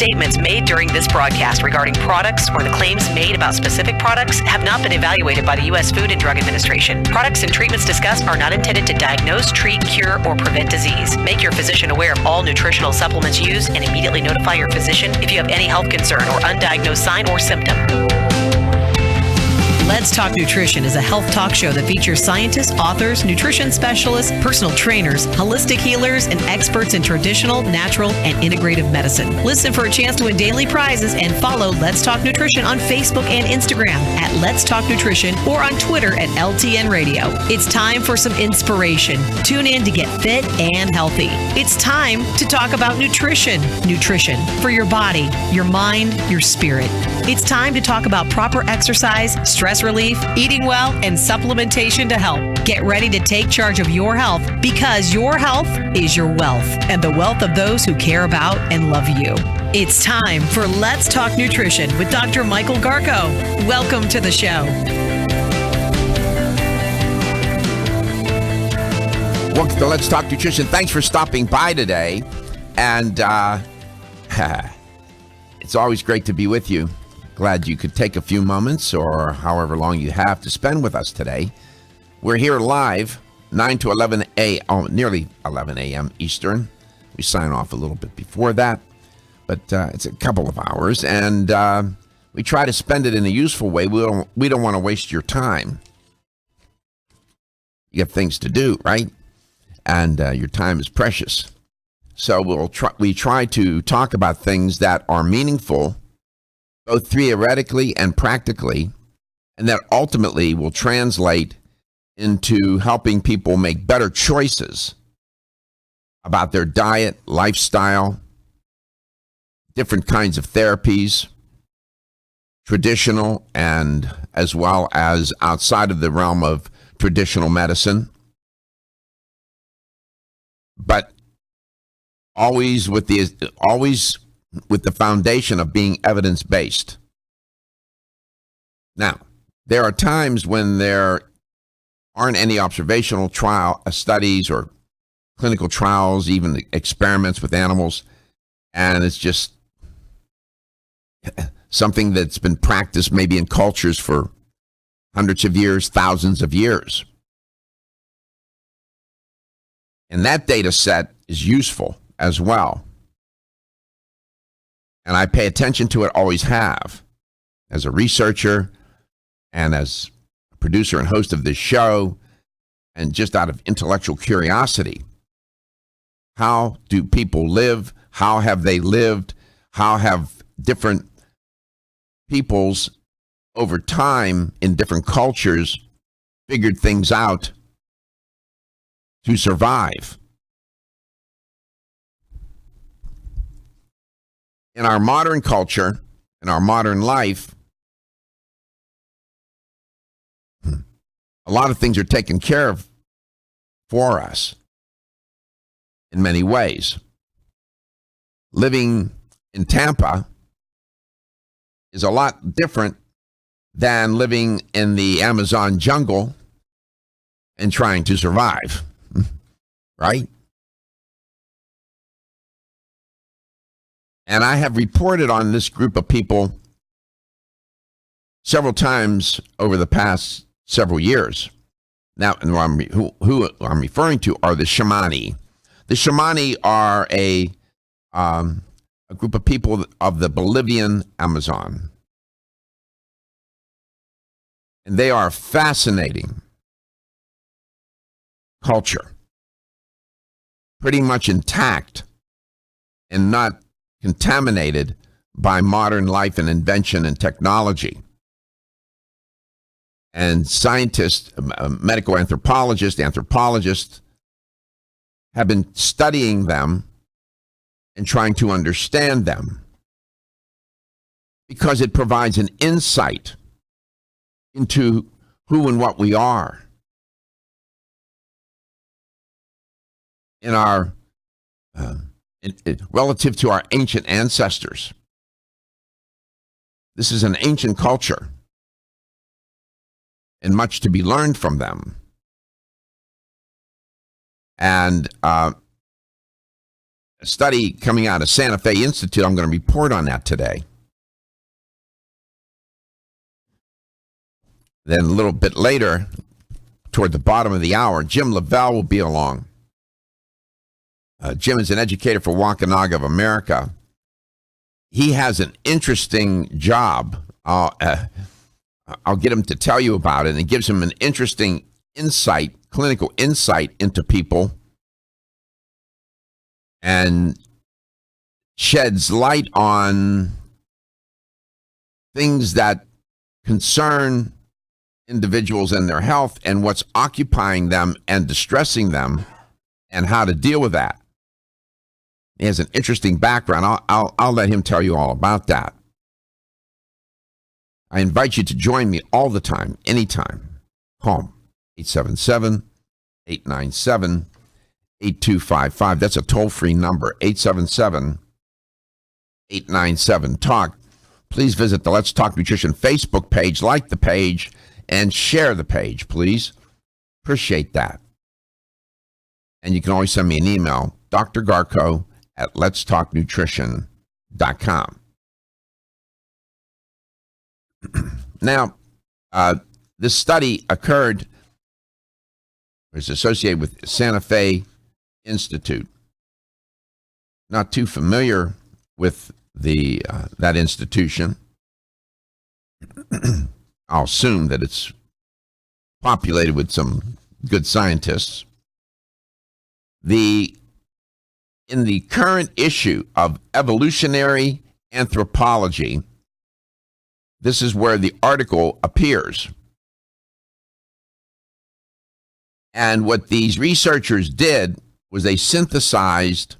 statements made during this broadcast regarding products or the claims made about specific products have not been evaluated by the U.S. Food and Drug Administration. Products and treatments discussed are not intended to diagnose, treat, cure, or prevent disease. Make your physician aware of all nutritional supplements used and immediately notify your physician if you have any health concern or undiagnosed sign or symptom. Let's Talk Nutrition is a health talk show that features scientists, authors, nutrition specialists, personal trainers, holistic healers, and experts in traditional, natural, and integrative medicine. Listen for a chance to win daily prizes and follow Let's Talk Nutrition on Facebook and Instagram at Let's Talk Nutrition or on Twitter at LTN Radio. It's time for some inspiration. Tune in to get fit and healthy. It's time to talk about nutrition. Nutrition for your body, your mind, your spirit. It's time to talk about proper exercise, stress relief, eating well, and supplementation to help. Get ready to take charge of your health because your health is your wealth and the wealth of those who care about and love you. It's time for Let's Talk Nutrition with Dr. Michael Garko. Welcome to the show. Welcome to Let's Talk Nutrition. Thanks for stopping by today. And it's always great to be with you. Glad you could take a few moments or however long you have to spend with us today. We're here live, 9 to 11 a.m., nearly 11 a.m. Eastern. We sign off a little bit before that, but it's a couple of hours, and we try to spend it in a useful way. We don't want to waste your time. You have things to do, right? And your time is precious. So we try to talk about things that are meaningful, both theoretically and practically, and that ultimately will translate into helping people make better choices about their diet, lifestyle, different kinds of therapies, traditional and as well as outside of the realm of traditional medicine, but always with the foundation of being evidence-based. Now, there are times when there aren't any observational studies or clinical trials, even experiments with animals, and it's just something that's been practiced maybe in cultures for hundreds of years, thousands of years. And that data set is useful as well. And I pay attention to it, always have, as a researcher and as a producer and host of this show, and just out of intellectual curiosity. How do people live? How have they lived? How have different peoples over time in different cultures figured things out to survive? In our modern culture, in our modern life, a lot of things are taken care of for us in many ways. Living in Tampa is a lot different than living in the Amazon jungle and trying to survive, right? And I have reported on this group of people several times over the past several years. Now, who I'm referring to are the Shamani. The Shamani are a group of people of the Bolivian Amazon. And they are a fascinating culture, pretty much intact and not contaminated by modern life and invention and technology. And scientists, medical anthropologists have been studying them and trying to understand them because it provides an insight into who and what we are in our relative to our ancient ancestors. This is an ancient culture and much to be learned from them. And a study coming out of Santa Fe Institute. I'm going to report on that today. Then a little bit later, toward the bottom of the hour, Jim Lavalle will be along. Jim is an educator for Wampanoag of America. He has an interesting job. I'll get him to tell you about it. And it gives him an interesting insight, clinical insight into people, and sheds light on things that concern individuals and their health and what's occupying them and distressing them and how to deal with that. He has an interesting background. I'll let him tell you all about that. I invite you to join me all the time, anytime. Call 877-897-8255. That's a toll-free number, 877-897-TALK. Please visit the Let's Talk Nutrition Facebook page, like the page, and share the page, please. Appreciate that. And you can always send me an email, drgarko@letstalknutrition.com. Now, this study was associated with Santa Fe Institute. Not too familiar with that institution. I'll assume that it's populated with some good scientists. In the current issue of Evolutionary Anthropology, this is where the article appears. And what these researchers did was they synthesized,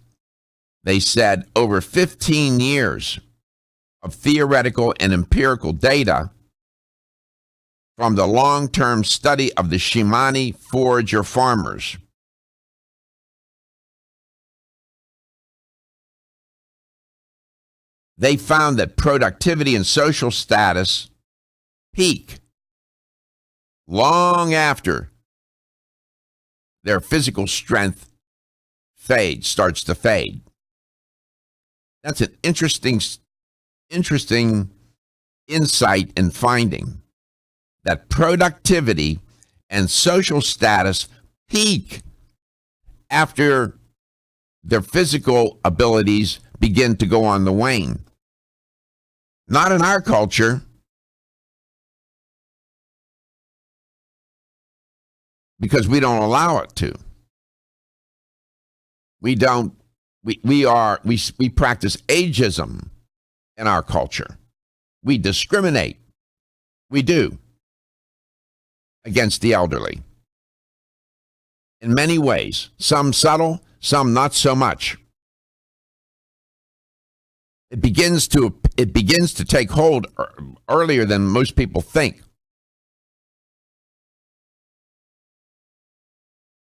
they said, over 15 years of theoretical and empirical data from the long-term study of the Shimani forager farmers. They found that productivity and social status peak long after their physical strength starts to fade. That's an interesting insight and finding, that productivity and social status peak after their physical abilities begin to go on the wane. Not in our culture, because we don't allow it to. We practice ageism in our culture. We discriminate. We do. Against the elderly. In many ways. Some subtle, some not so much. It begins to take hold earlier than most people think.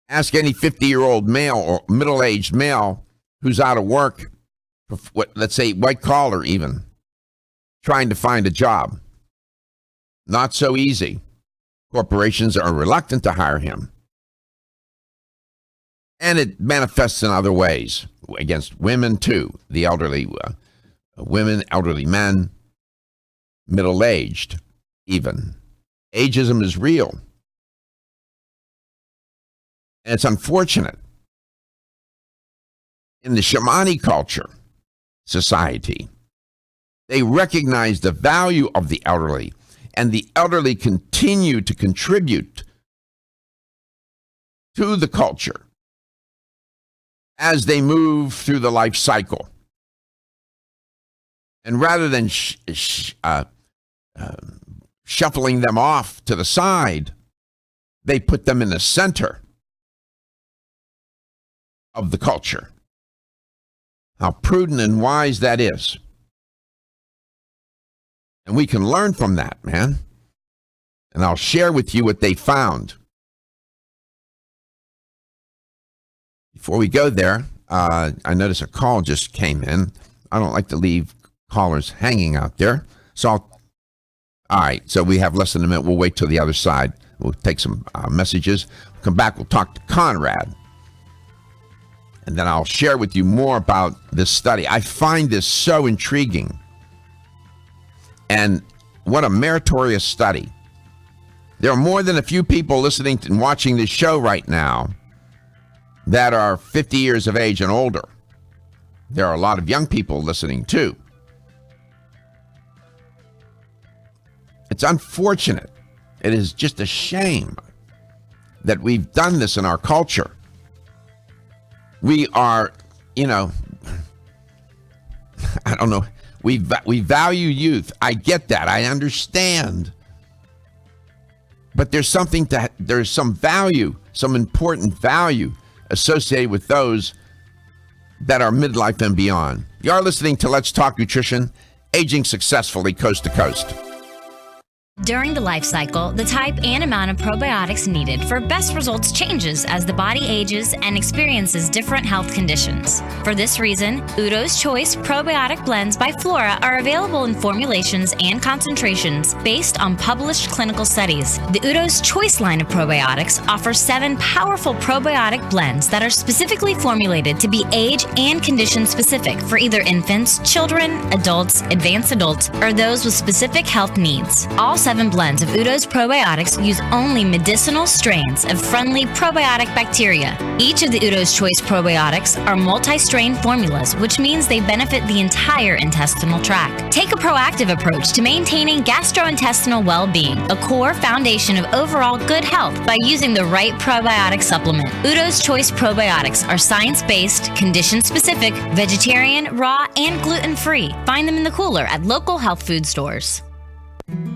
Ask any 50-year-old male or middle-aged male who's out of work, let's say white collar even, trying to find a job. Not so easy. Corporations are reluctant to hire him. And it manifests in other ways against women too, the elderly women, elderly men, middle-aged even. Ageism is real. And it's unfortunate. In the Shamani culture society, they recognize the value of the elderly, and the elderly continue to contribute to the culture as they move through the life cycle. And rather than shuffling them off to the side, they put them in the center of the culture. How prudent and wise that is. And we can learn from that, man. And I'll share with you what they found. Before we go there, I notice a call just came in. I don't like to leave callers hanging out there. All right, so we have less than a minute. We'll wait till the other side. We'll take some messages. Come back, we'll talk to Conrad. And then I'll share with you more about this study. I find this so intriguing. And what a meritorious study. There are more than a few people listening and watching this show right now that are 50 years of age and older. There are a lot of young people listening too. It's unfortunate. It is just a shame that we've done this in our culture. We are, I don't know. We value youth. I get that. I understand. But there's some value, some important value associated with those that are midlife and beyond. You are listening to Let's Talk Nutrition, aging successfully coast to coast. During the life cycle, the type and amount of probiotics needed for best results changes as the body ages and experiences different health conditions. For this reason, Udo's Choice Probiotic Blends by Flora are available in formulations and concentrations based on published clinical studies. The Udo's Choice line of probiotics offers 7 powerful probiotic blends that are specifically formulated to be age and condition specific for either infants, children, adults, advanced adults, or those with specific health needs. All 7 blends of Udo's probiotics use only medicinal strains of friendly probiotic bacteria. Each of the Udo's Choice probiotics are multi-strain formulas, which means they benefit the entire intestinal tract. Take a proactive approach to maintaining gastrointestinal well-being, a core foundation of overall good health, by using the right probiotic supplement. Udo's Choice probiotics are science-based, condition-specific, vegetarian, raw, and gluten-free. Find them in the cooler at local health food stores.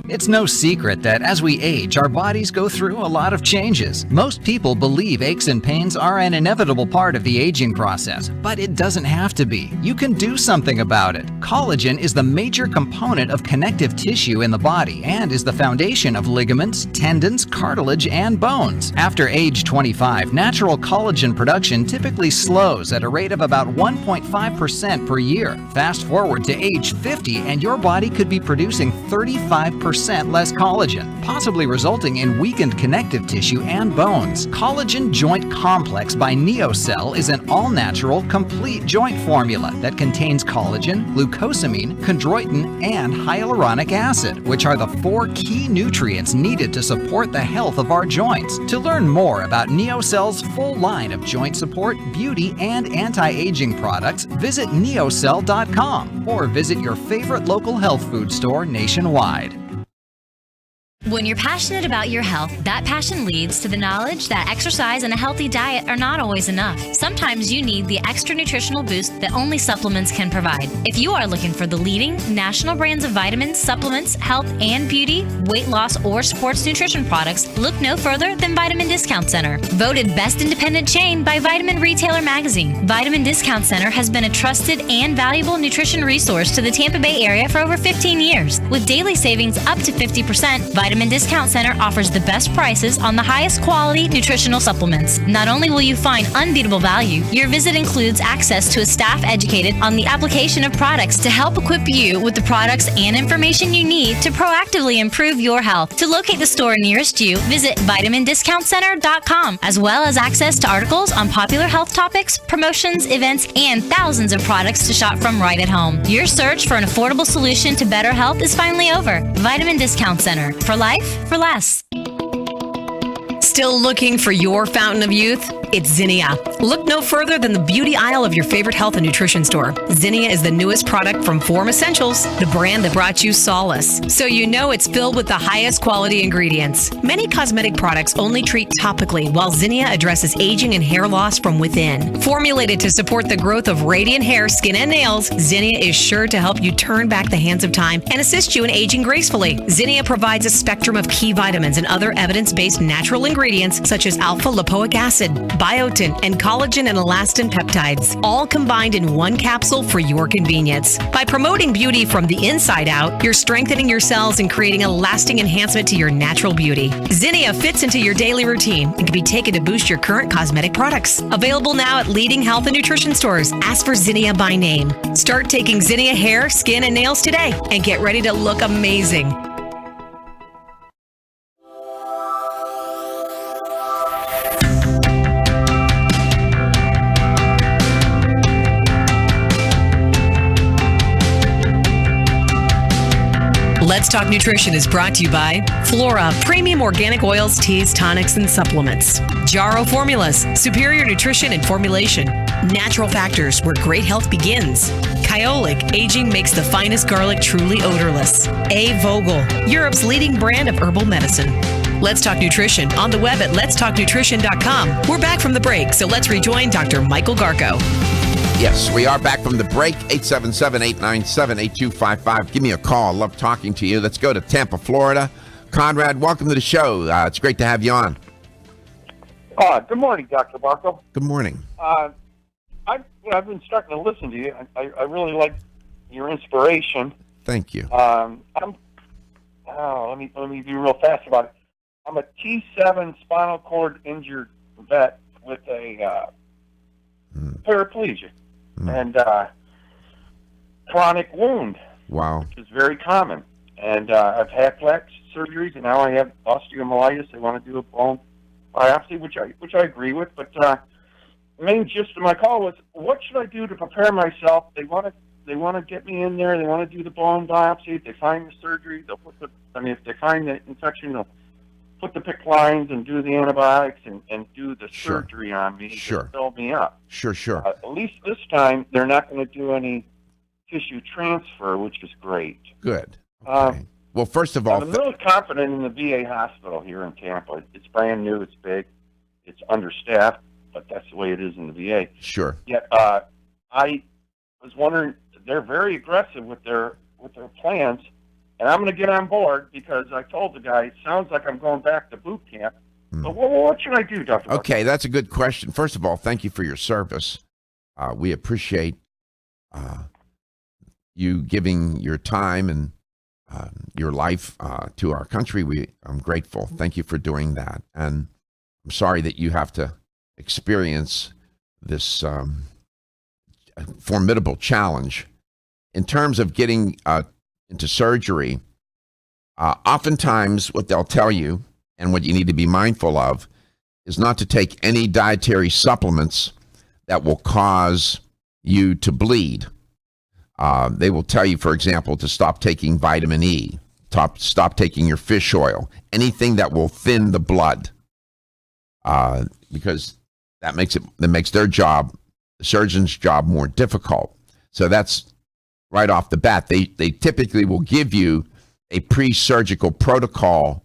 It's no secret that as we age, our bodies go through a lot of changes. Most people believe aches and pains are an inevitable part of the aging process, but it doesn't have to be. You can do something about it. Collagen is the major component of connective tissue in the body and is the foundation of ligaments, tendons, cartilage, and bones. After age 25, natural collagen production typically slows at a rate of about 1.5% per year. Fast forward to age 50 and your body could be producing 35% less collagen, possibly resulting in weakened connective tissue and bones. Collagen Joint Complex by NeoCell is an all-natural, complete joint formula that contains collagen, glucosamine, chondroitin, and hyaluronic acid, which are the 4 key nutrients needed to support the health of our joints. To learn more about NeoCell's full line of joint support, beauty, and anti-aging products, visit neocell.com or visit your favorite local health food store nationwide. When you're passionate about your health, that passion leads to the knowledge that exercise and a healthy diet are not always enough. Sometimes you need the extra nutritional boost that only supplements can provide. If you are looking for the leading national brands of vitamins, supplements, health and beauty, weight loss, or sports nutrition products, look no further than Vitamin Discount Center. Voted Best Independent Chain by Vitamin Retailer Magazine, Vitamin Discount Center has been a trusted and valuable nutrition resource to the Tampa Bay area for over 15 years. With daily savings up to 50%, Vitamin Discount Center offers the best prices on the highest quality nutritional supplements. Not only will you find unbeatable value, your visit includes access to a staff educated on the application of products to help equip you with the products and information you need to proactively improve your health. To locate the store nearest you, visit vitamindiscountcenter.com, as well as access to articles on popular health topics, promotions, events, and thousands of products to shop from right at home. Your search for an affordable solution to better health is finally over. Vitamin Discount Center. For life, for less. Still looking for your fountain of youth? It's Zinnia. Look no further than the beauty aisle of your favorite health and nutrition store. Zinnia is the newest product from Form Essentials, the brand that brought you solace. So you know it's filled with the highest quality ingredients. Many cosmetic products only treat topically, while Zinnia addresses aging and hair loss from within. Formulated to support the growth of radiant hair, skin, and nails, Zinnia is sure to help you turn back the hands of time and assist you in aging gracefully. Zinnia provides a spectrum of key vitamins and other evidence-based natural ingredients such as alpha-lipoic acid, biotin, and collagen and elastin peptides, all combined in one capsule for your convenience. By promoting beauty from the inside out, you're strengthening your cells and creating a lasting enhancement to your natural beauty. Zinnia fits into your daily routine and can be taken to boost your current cosmetic products. Available now at leading health and nutrition stores. Ask for Zinnia by name. Start taking Zinnia hair, skin, and nails today and get ready to look amazing. Let's Talk Nutrition is brought to you by Flora, premium organic oils, teas, tonics, and supplements. Jarrow Formulas, superior nutrition and formulation. Natural Factors, where great health begins. Kyolic, aging makes the finest garlic truly odorless. A. Vogel, Europe's leading brand of herbal medicine. Let's Talk Nutrition on the web at letstalknutrition.com. We're back from the break, so let's rejoin Dr. Michael Garko. Yes, we are back from the break. 877-897-8255. Give me a call. I love talking to you. Let's go to Tampa, Florida. Conrad, welcome to the show. It's great to have you on. Good morning, Dr. Barco. Good morning. I've been starting to listen to you. I really like your inspiration. Thank you. Let me be real fast about it. I'm a T7 spinal cord injured vet with a paraplegia and chronic wound. Wow. Which is very common. And I've had flex surgeries, and now I have osteomyelitis. They want to do a bone biopsy, which I agree with. But the main gist of my call was, what should I do to prepare myself? They want to get me in there. They want to do the bone biopsy. If they find the surgery, they'll put if they find the infection, they'll put the PICC lines and do the antibiotics and do the surgery on me to fill me up. Sure. At least this time, they're not going to do any tissue transfer, which is great. Good. Okay. Well, first of all, I'm really confident in the VA hospital here in Tampa. It's brand new. It's big. It's understaffed, but that's the way it is in the VA. Sure. Yet, I was wondering, they're very aggressive with their plans. And I'm going to get on board because I told the guy, it sounds like I'm going back to boot camp. But what should I do, Dr. Okay, that's a good question. First of all, thank you for your service. We appreciate you giving your time and your life to our country. I'm grateful. Thank you for doing that. And I'm sorry that you have to experience this formidable challenge. In terms of getting into surgery, oftentimes what they'll tell you and what you need to be mindful of is not to take any dietary supplements that will cause you to bleed. They will tell you, for example, to stop taking vitamin E, stop taking your fish oil, anything that will thin the blood, because that makes their job, the surgeon's job, more difficult. So that's right off the bat. They typically will give you a pre-surgical protocol.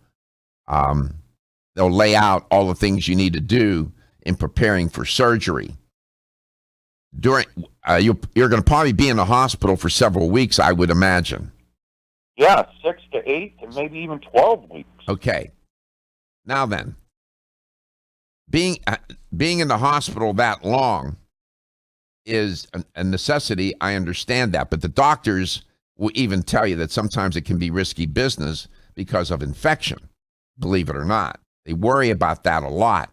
They'll lay out all the things you need to do in preparing for surgery. You're going to probably be in the hospital for several weeks, I would imagine. Yeah, 6 to 8 and maybe even 12 weeks. Okay. Now then, being in the hospital that long is a necessity. I understand that, but the doctors will even tell you that sometimes it can be risky business because of infection, believe it or not. They worry about that a lot.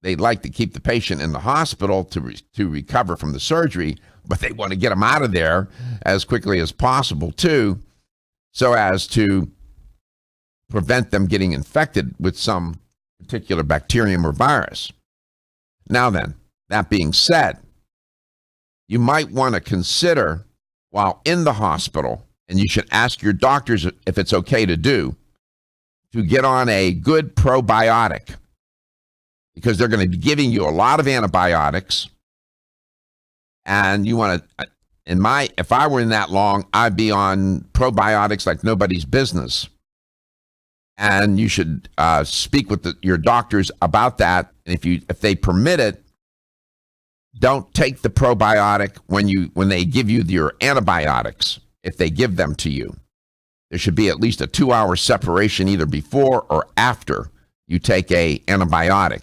They'd like to keep the patient in the hospital to recover from the surgery, but they want to get them out of there as quickly as possible too, so as to prevent them getting infected with some particular bacterium or virus. Now then, that being said, you might want to consider while in the hospital, and you should ask your doctors if it's okay to do, to get on a good probiotic, because they're going to be giving you a lot of antibiotics. And you want to, if I were in that long, I'd be on probiotics like nobody's business. And you should speak with your doctors about that. And if they permit it, don't take the probiotic when they give you your antibiotics, if they give them to you. There should be at least a 2-hour separation either before or after you take a antibiotic.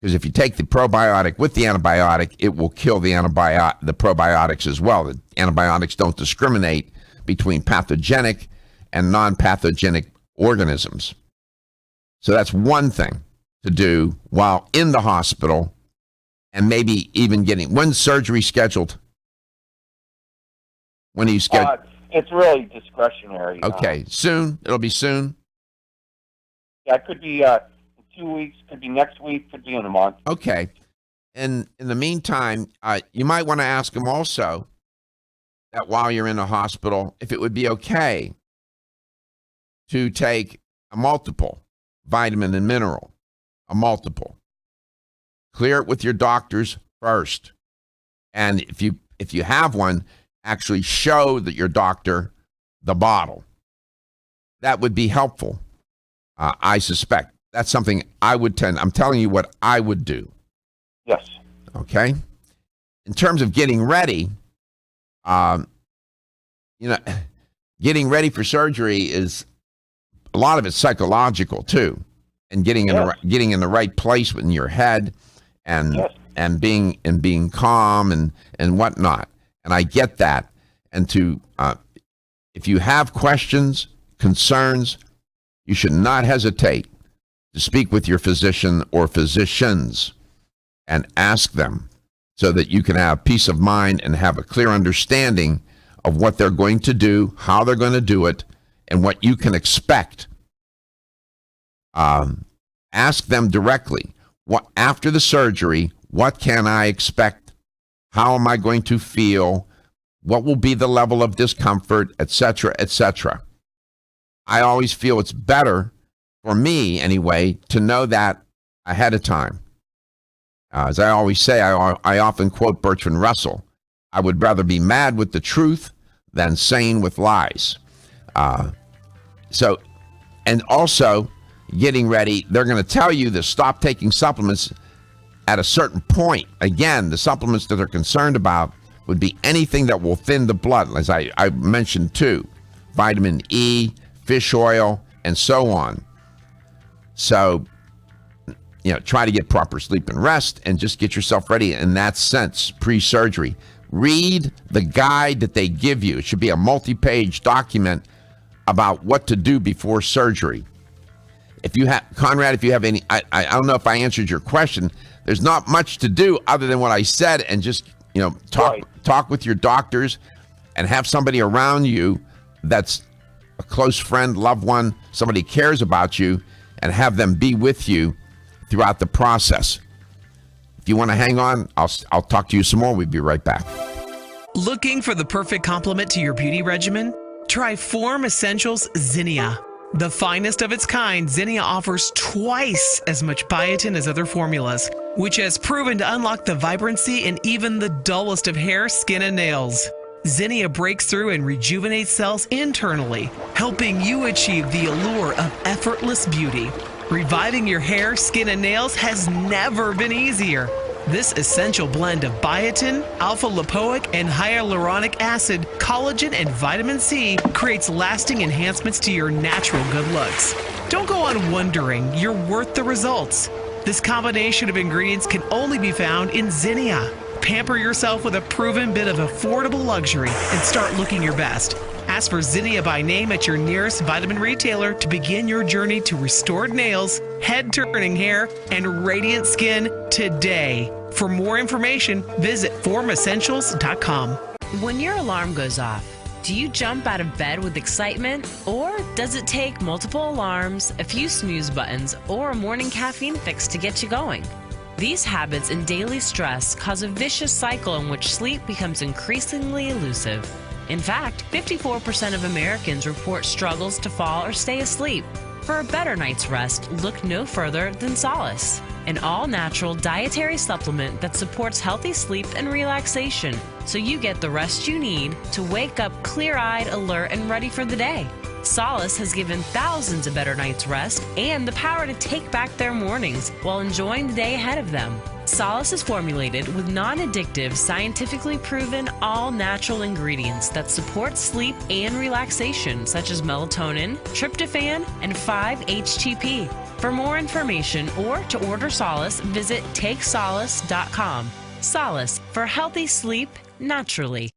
Because if you take the probiotic with the antibiotic, it will kill the probiotics as well. The antibiotics don't discriminate between pathogenic and non-pathogenic organisms. So that's one thing to do while in the hospital, and maybe even when's surgery scheduled? When are you scheduled? It's really discretionary. Okay, soon? It'll be soon? Yeah, it could be 2 weeks, could be next week, could be in a month. Okay. And in the meantime, you might want to ask them also that while you're in the hospital, if it would be okay to take a multiple vitamin and mineral, a multiple. Clear it with your doctors first. And if you have one, actually show that your doctor the bottle. That would be helpful, I suspect. That's something I would I'm telling you what I would do. Yes. Okay? In terms of getting ready, getting ready for surgery is a lot of it's psychological too, and getting in the right place in your head, and being calm and whatnot. And I get that. And if you have questions, concerns, you should not hesitate to speak with your physician or physicians and ask them, so that you can have peace of mind and have a clear understanding of what they're going to do, how they're going to do it, and what you can expect. Ask them directly, after the surgery, what can I expect? How am I going to feel? What will be the level of discomfort, etc., etc. I always feel it's better, for me anyway, to know that ahead of time. As I always say, I often quote Bertrand Russell, I would rather be mad with the truth than sane with lies. And also, getting ready, they're going to tell you to stop taking supplements at a certain point. Again, the supplements that they're concerned about would be anything that will thin the blood, as I mentioned too, vitamin E, fish oil, and so on. So, try to get proper sleep and rest and just get yourself ready in that sense, pre-surgery. Read the guide that they give you. It should be a multi-page document about what to do before surgery. Conrad, if you have any, I don't know if I answered your question. There's not much to do other than what I said, and just, talk with your doctors and have somebody around you that's a close friend, loved one, somebody cares about you, and have them be with you throughout the process. If you want to hang on, I'll talk to you some more. We'll be right back. Looking for the perfect complement to your beauty regimen? Try Form Essentials Zinnia. The finest of its kind, Zinnia offers twice as much biotin as other formulas, which has proven to unlock the vibrancy in even the dullest of hair, skin, and nails. Zinnia breaks through and rejuvenates cells internally, helping you achieve the allure of effortless beauty. Reviving your hair, skin, and nails has never been easier. This essential blend of biotin, alpha-lipoic, and hyaluronic acid, collagen, and vitamin C creates lasting enhancements to your natural good looks. Don't go on wondering, you're worth the results. This combination of ingredients can only be found in Zinnia. Pamper yourself with a proven bit of affordable luxury and start looking your best. Ask for Zinnia by name at your nearest vitamin retailer to begin your journey to restored nails, head-turning hair, and radiant skin today. For more information, visit formessentials.com. When your alarm goes off, do you jump out of bed with excitement? Or does it take multiple alarms, a few snooze buttons, or a morning caffeine fix to get you going? These habits and daily stress cause a vicious cycle in which sleep becomes increasingly elusive. In fact, 54% of Americans report struggles to fall or stay asleep. For a better night's rest, look no further than Solace, an all-natural dietary supplement that supports healthy sleep and relaxation, so you get the rest you need to wake up clear-eyed, alert, and ready for the day. Solace has given thousands a better night's rest and the power to take back their mornings while enjoying the day ahead of them. Solace is formulated with non-addictive, scientifically proven, all-natural ingredients that support sleep and relaxation, such as melatonin, tryptophan, and 5-HTP. For more information or to order Solace, visit takesolace.com. Solace, for healthy sleep naturally.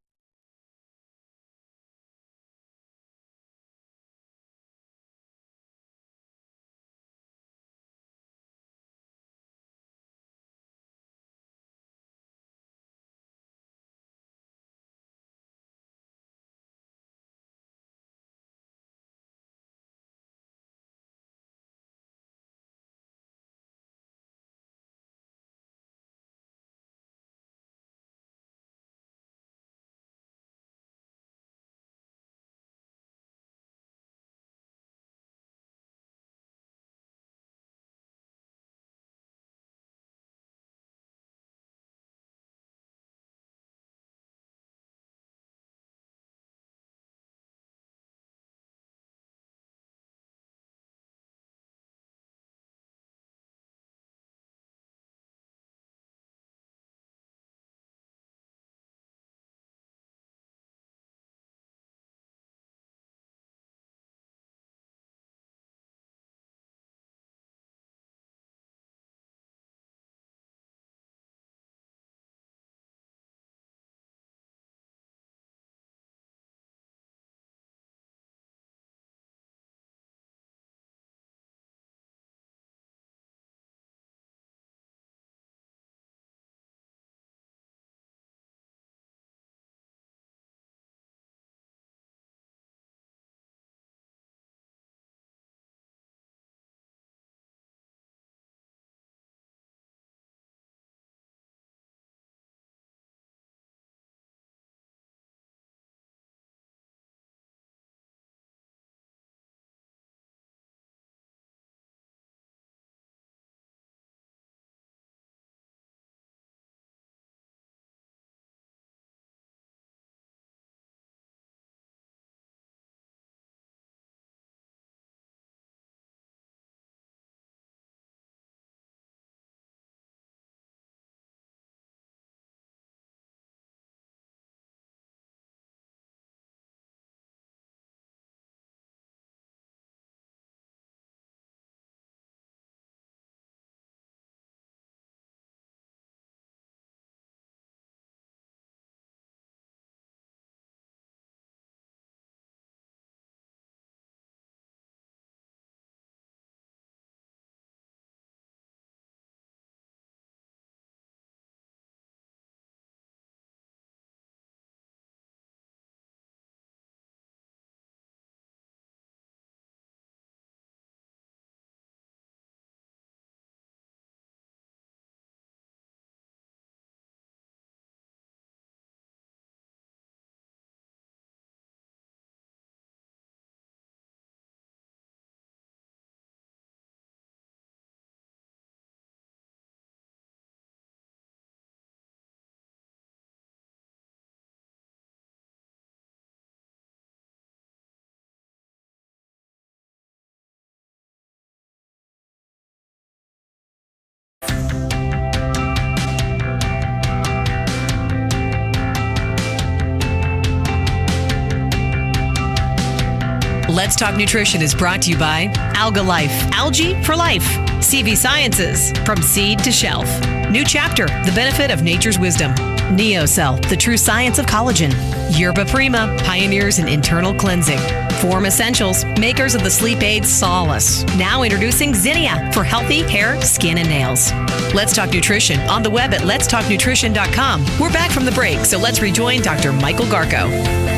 Let's Talk Nutrition is brought to you by Alga Life, Algae for Life, CV Sciences, From Seed to Shelf, New Chapter, The Benefit of Nature's Wisdom, NeoCell, The True Science of Collagen, Yerba Prima, Pioneers in Internal Cleansing, Form Essentials, makers of the sleep aid Solace. Now introducing Zinnia for healthy hair, skin, and nails. Let's Talk Nutrition on the web at letstalknutrition.com. We're back from the break, so let's rejoin Dr. Michael Garko.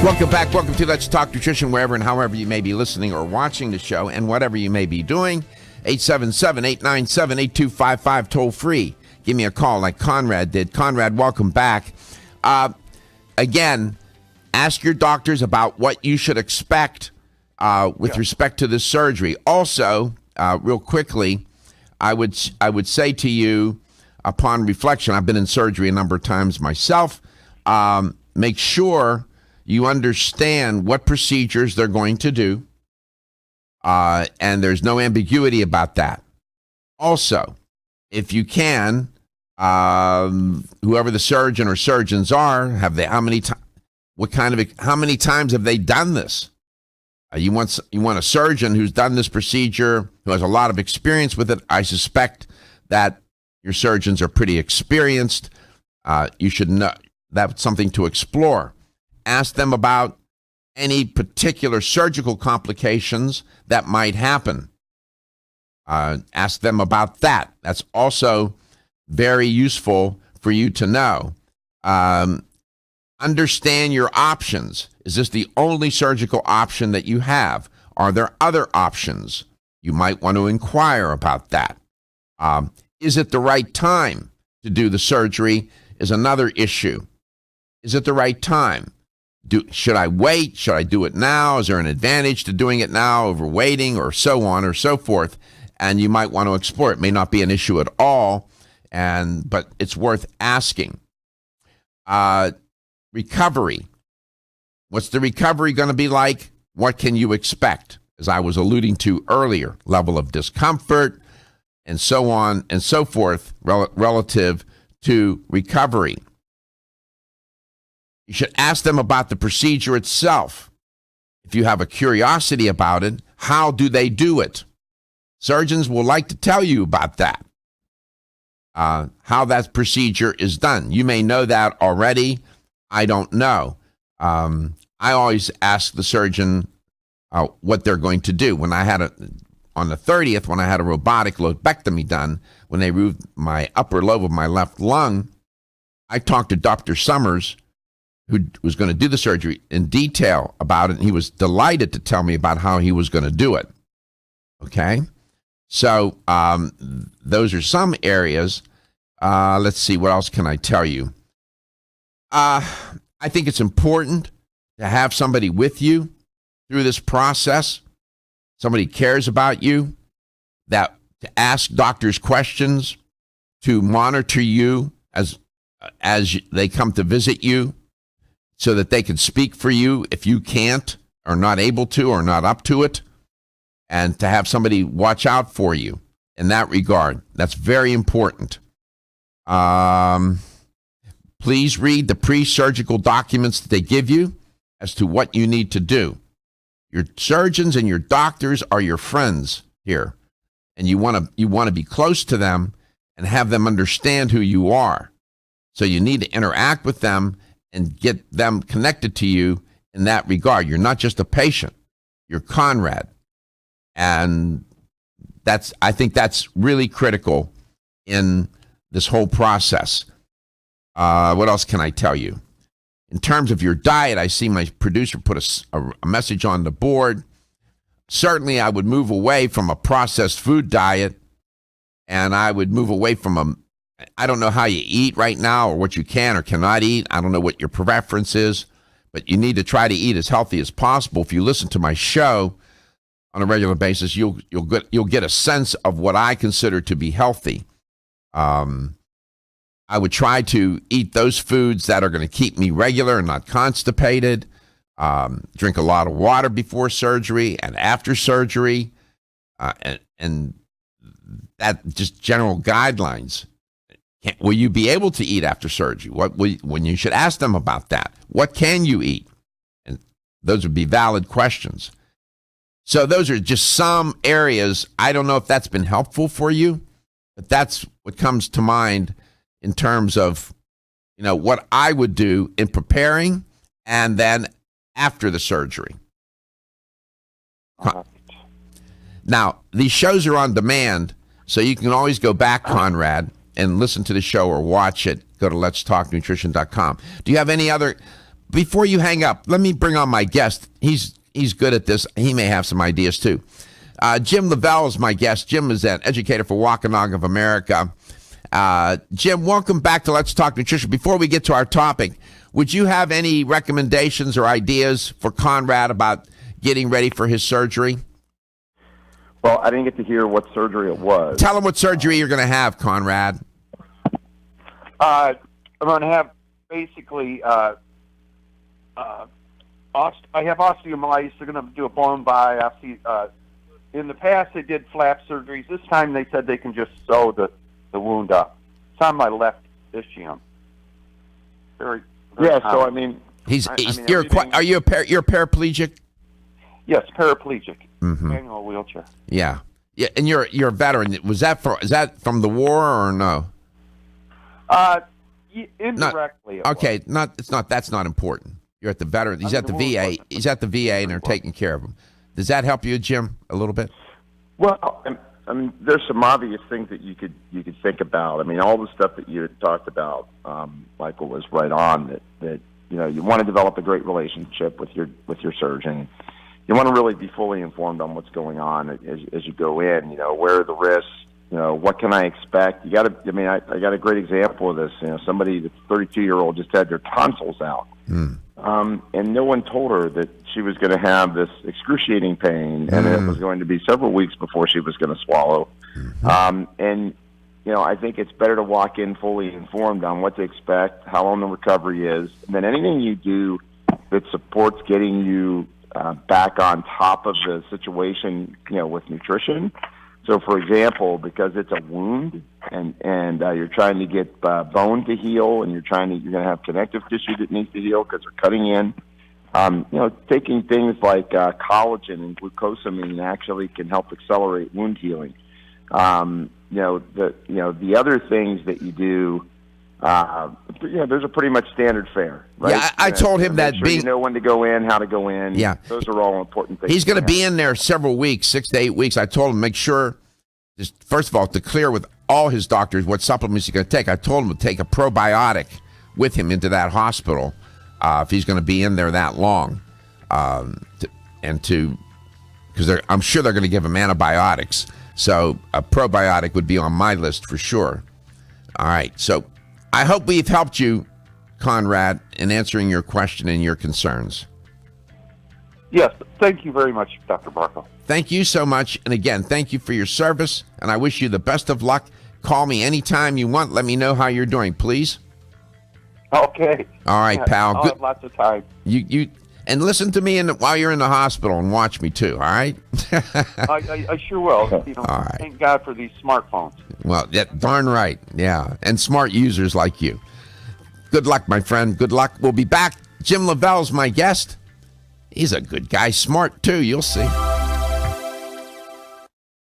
Welcome back. Welcome to Let's Talk Nutrition, wherever and however you may be listening or watching the show, and whatever you may be doing. 877-897-8255, toll free. Give me a call like Conrad did. Conrad, welcome back. Again, ask your doctors about what you should expect with respect to this surgery. Also, real quickly, I would say to you, upon reflection, I've been in surgery a number of times myself. Make sure you understand what procedures they're going to do, and there's no ambiguity about that. Also, if you can, whoever the surgeon or surgeons are, how many times have they done this? You want a surgeon who's done this procedure, who has a lot of experience with it. I suspect that your surgeons are pretty experienced. You should know that's something to explore. Ask them about any particular surgical complications that might happen. Ask them about that. That's also very useful for you to know. Understand your options. Is this the only surgical option that you have? Are there other options? You might want to inquire about that. Is it the right time to do the surgery is another issue. Is it the right time? Should I wait? Should I do it now? Is there an advantage to doing it now over waiting, or so on or so forth? And you might want to explore. It may not be an issue at all, but it's worth asking. Recovery. What's the recovery going to be like? What can you expect? As I was alluding to earlier, level of discomfort and so on and so forth relative to recovery. You should ask them about the procedure itself. If you have a curiosity about it, how do they do it? Surgeons will like to tell you about that, how that procedure is done. You may know that already. I don't know. I always ask the surgeon what they're going to do. When I had on the 30th, when I had a robotic lobectomy done, when they removed my upper lobe of my left lung, I talked to Dr. Summers, who was going to do the surgery, in detail about it, and he was delighted to tell me about how he was going to do it. Okay? So those are some areas. Let's see, what else can I tell you? I think it's important to have somebody with you through this process. Somebody cares about you, that to ask doctors questions, to monitor you as they come to visit you, so that they can speak for you if you can't, or not able to, or not up to it, and to have somebody watch out for you in that regard. That's very important. Please read the pre-surgical documents that they give you as to what you need to do. Your surgeons and your doctors are your friends here, and you want to be close to them and have them understand who you are. So you need to interact with them and get them connected to you in that regard. You're not just a patient. You're Conrad. And I think that's really critical in this whole process. What else can I tell you? In terms of your diet, I see my producer put a message on the board. Certainly, I would move away from a processed food diet, and I would move away from I don't know how you eat right now, or what you can or cannot eat. I don't know what your preference is, but you need to try to eat as healthy as possible. If you listen to my show on a regular basis, you'll get a sense of what I consider to be healthy. I would try to eat those foods that are going to keep me regular and not constipated. Drink a lot of water before surgery and after surgery, and that just general guidelines. Will you be able to eat after surgery? When you should ask them about that. What can you eat? And those would be valid questions. So those are just some areas. I don't know if that's been helpful for you, but that's what comes to mind in terms of, what I would do in preparing and then after the surgery. Now, these shows are on demand, so you can always go back, Conrad, and listen to the show or watch it. Go to letstalknutrition.com. Do you have any other, before you hang up, let me bring on my guest. He's good at this. He may have some ideas too. Jim Lavalle is my guest. Jim is an educator for Wampanoag of America. Jim, welcome back to Let's Talk Nutrition. Before we get to our topic, would you have any recommendations or ideas for Conrad about getting ready for his surgery? Well, I didn't get to hear what surgery it was. Tell him what surgery you're going to have, Conrad. I'm going to have basically, I have osteomyelitis. They're going to do a bone biopsy. In the past, they did flap surgeries. This time, they said they can just sew the wound up. It's on my left ischium. Very yeah. common. So I mean, you're paraplegic. Yes, paraplegic. Mm-hmm. Manual wheelchair. Yeah, and you're a veteran. Is that from the war or no? Indirectly. Okay, that's not important. You're at the veteran. He's at the VA. He's at the VA, and they're taking care of him. Does that help you, Jim, a little bit? well, I mean, there's some obvious things that you could think about. I mean, all the stuff that you had talked about, Michael, was right on. That you want to develop a great relationship with your surgeon. You want to really be fully informed on what's going on as you go in. Where are the risks? What can I expect? You got to. I mean, I got a great example of this. Somebody that's 32-year-old just had their tonsils out, and no one told her that she was going to have this excruciating pain, and it was going to be several weeks before she was going to swallow. And I think it's better to walk in fully informed on what to expect, how long the recovery is, and then anything you do that supports getting you back on top of the situation, with nutrition. So, for example, because it's a wound and you're trying to get bone to heal, and you're going to have connective tissue that needs to heal because they're cutting in. Taking things like collagen and glucosamine actually can help accelerate wound healing. The other things that you do. Those are pretty much standard fare, right? Yeah, I told him that sure you know when to go in, how to go in. Yeah, those are all important things. He's going to be in there several weeks, 6 to 8 weeks. I told him make sure, just first of all, to clear with all his doctors what supplements he's going to take. I told him to take a probiotic with him into that hospital if he's going to be in there that long, because I'm sure they're going to give him antibiotics. So a probiotic would be on my list for sure. All right, so I hope we've helped you, Conrad, in answering your question and your concerns. Yes, thank you very much, Dr. Barco. Thank you so much. And again, thank you for your service, and I wish you the best of luck. Call me anytime you want. Let me know how you're doing, please. Okay. All right, pal. I'll Good. have lots of time. You and listen to me while you're in the hospital and watch me too, all right? I sure will. All right. Thank God for these smartphones. Well, darn right, yeah. And smart users like you. Good luck, my friend. Good luck. We'll be back. Jim Lavalle's my guest. He's a good guy. Smart, too. You'll see.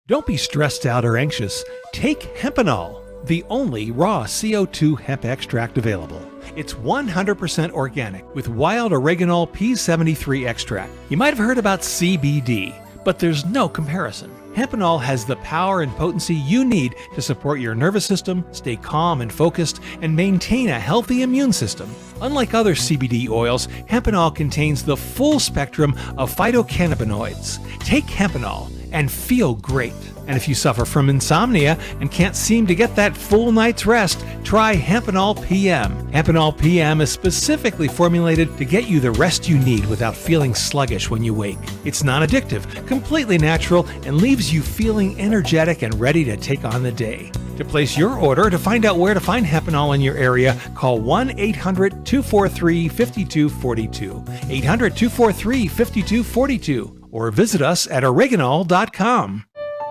Don't be stressed out or anxious. Take Hempanol, the only raw CO2 hemp extract available. It's 100% organic with wild oreganol P73 extract. You might have heard about CBD, but there's no comparison. Hempanol has the power and potency you need to support your nervous system, stay calm and focused, and maintain a healthy immune system. Unlike other CBD oils, Hempanol contains the full spectrum of phytocannabinoids. Take Hempanol and feel great. And if you suffer from insomnia and can't seem to get that full night's rest, try Hempanol PM. Hempanol PM is specifically formulated to get you the rest you need without feeling sluggish when you wake. It's non-addictive, completely natural, and leaves you feeling energetic and ready to take on the day. To place your order or to find out where to find Hempanol in your area, call 1-800-243-5242, 800-243-5242, or visit us at oreganol.com.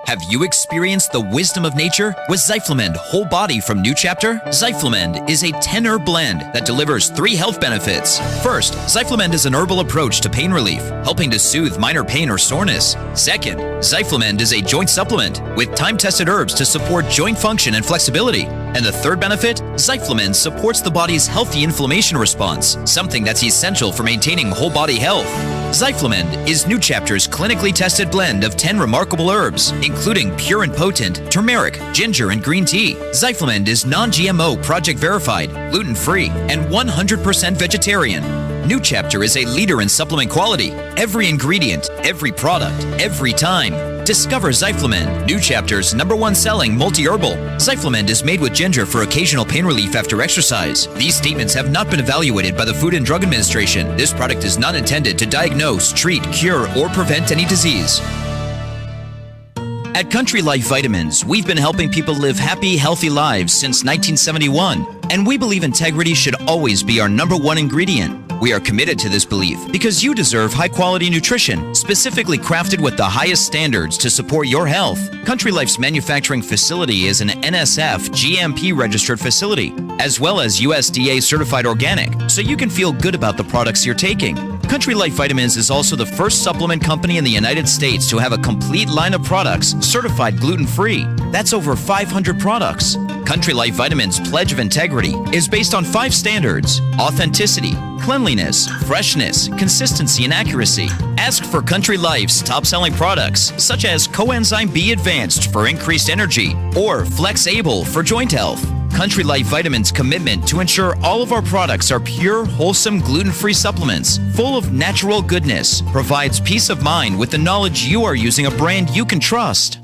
Have you experienced the wisdom of nature with Zyflamend Whole Body from New Chapter? Zyflamend is a 10-herb blend that delivers 3 health benefits. First, Zyflamend is an herbal approach to pain relief, helping to soothe minor pain or soreness. Second, Zyflamend is a joint supplement with time-tested herbs to support joint function and flexibility. And the third benefit, Zyflamend supports the body's healthy inflammation response, something that's essential for maintaining whole body health. Zyflamend is New Chapter's clinically tested blend of 10 remarkable herbs, including pure and potent turmeric, ginger, and green tea. Zyflamend is non-GMO, project verified, gluten-free, and 100% vegetarian. New Chapter is a leader in supplement quality. Every ingredient, every product, every time. Discover Zyflamend, New Chapter's #1 selling multi-herbal. Zyflamend is made with ginger for occasional pain relief after exercise. These statements have not been evaluated by the Food and Drug Administration. This product is not intended to diagnose, treat, cure, or prevent any disease. At Country Life Vitamins, we've been helping people live happy, healthy lives since 1971, and we believe integrity should always be our #1 ingredient. We are committed to this belief because you deserve high-quality nutrition, specifically crafted with the highest standards to support your health. Country Life's manufacturing facility is an NSF GMP-registered facility, as well as USDA-certified organic, so you can feel good about the products you're taking. Country Life Vitamins is also the first supplement company in the United States to have a complete line of products certified gluten-free. That's over 500 products. Country Life Vitamins' pledge of integrity is based on 5 standards: authenticity, cleanliness, freshness, consistency, and accuracy. Ask for Country Life's top-selling products, such as Coenzyme B Advanced for increased energy or Flex Able for joint health. Country Life Vitamins' commitment to ensure all of our products are pure, wholesome, gluten-free supplements full of natural goodness provides peace of mind with the knowledge you are using a brand you can trust.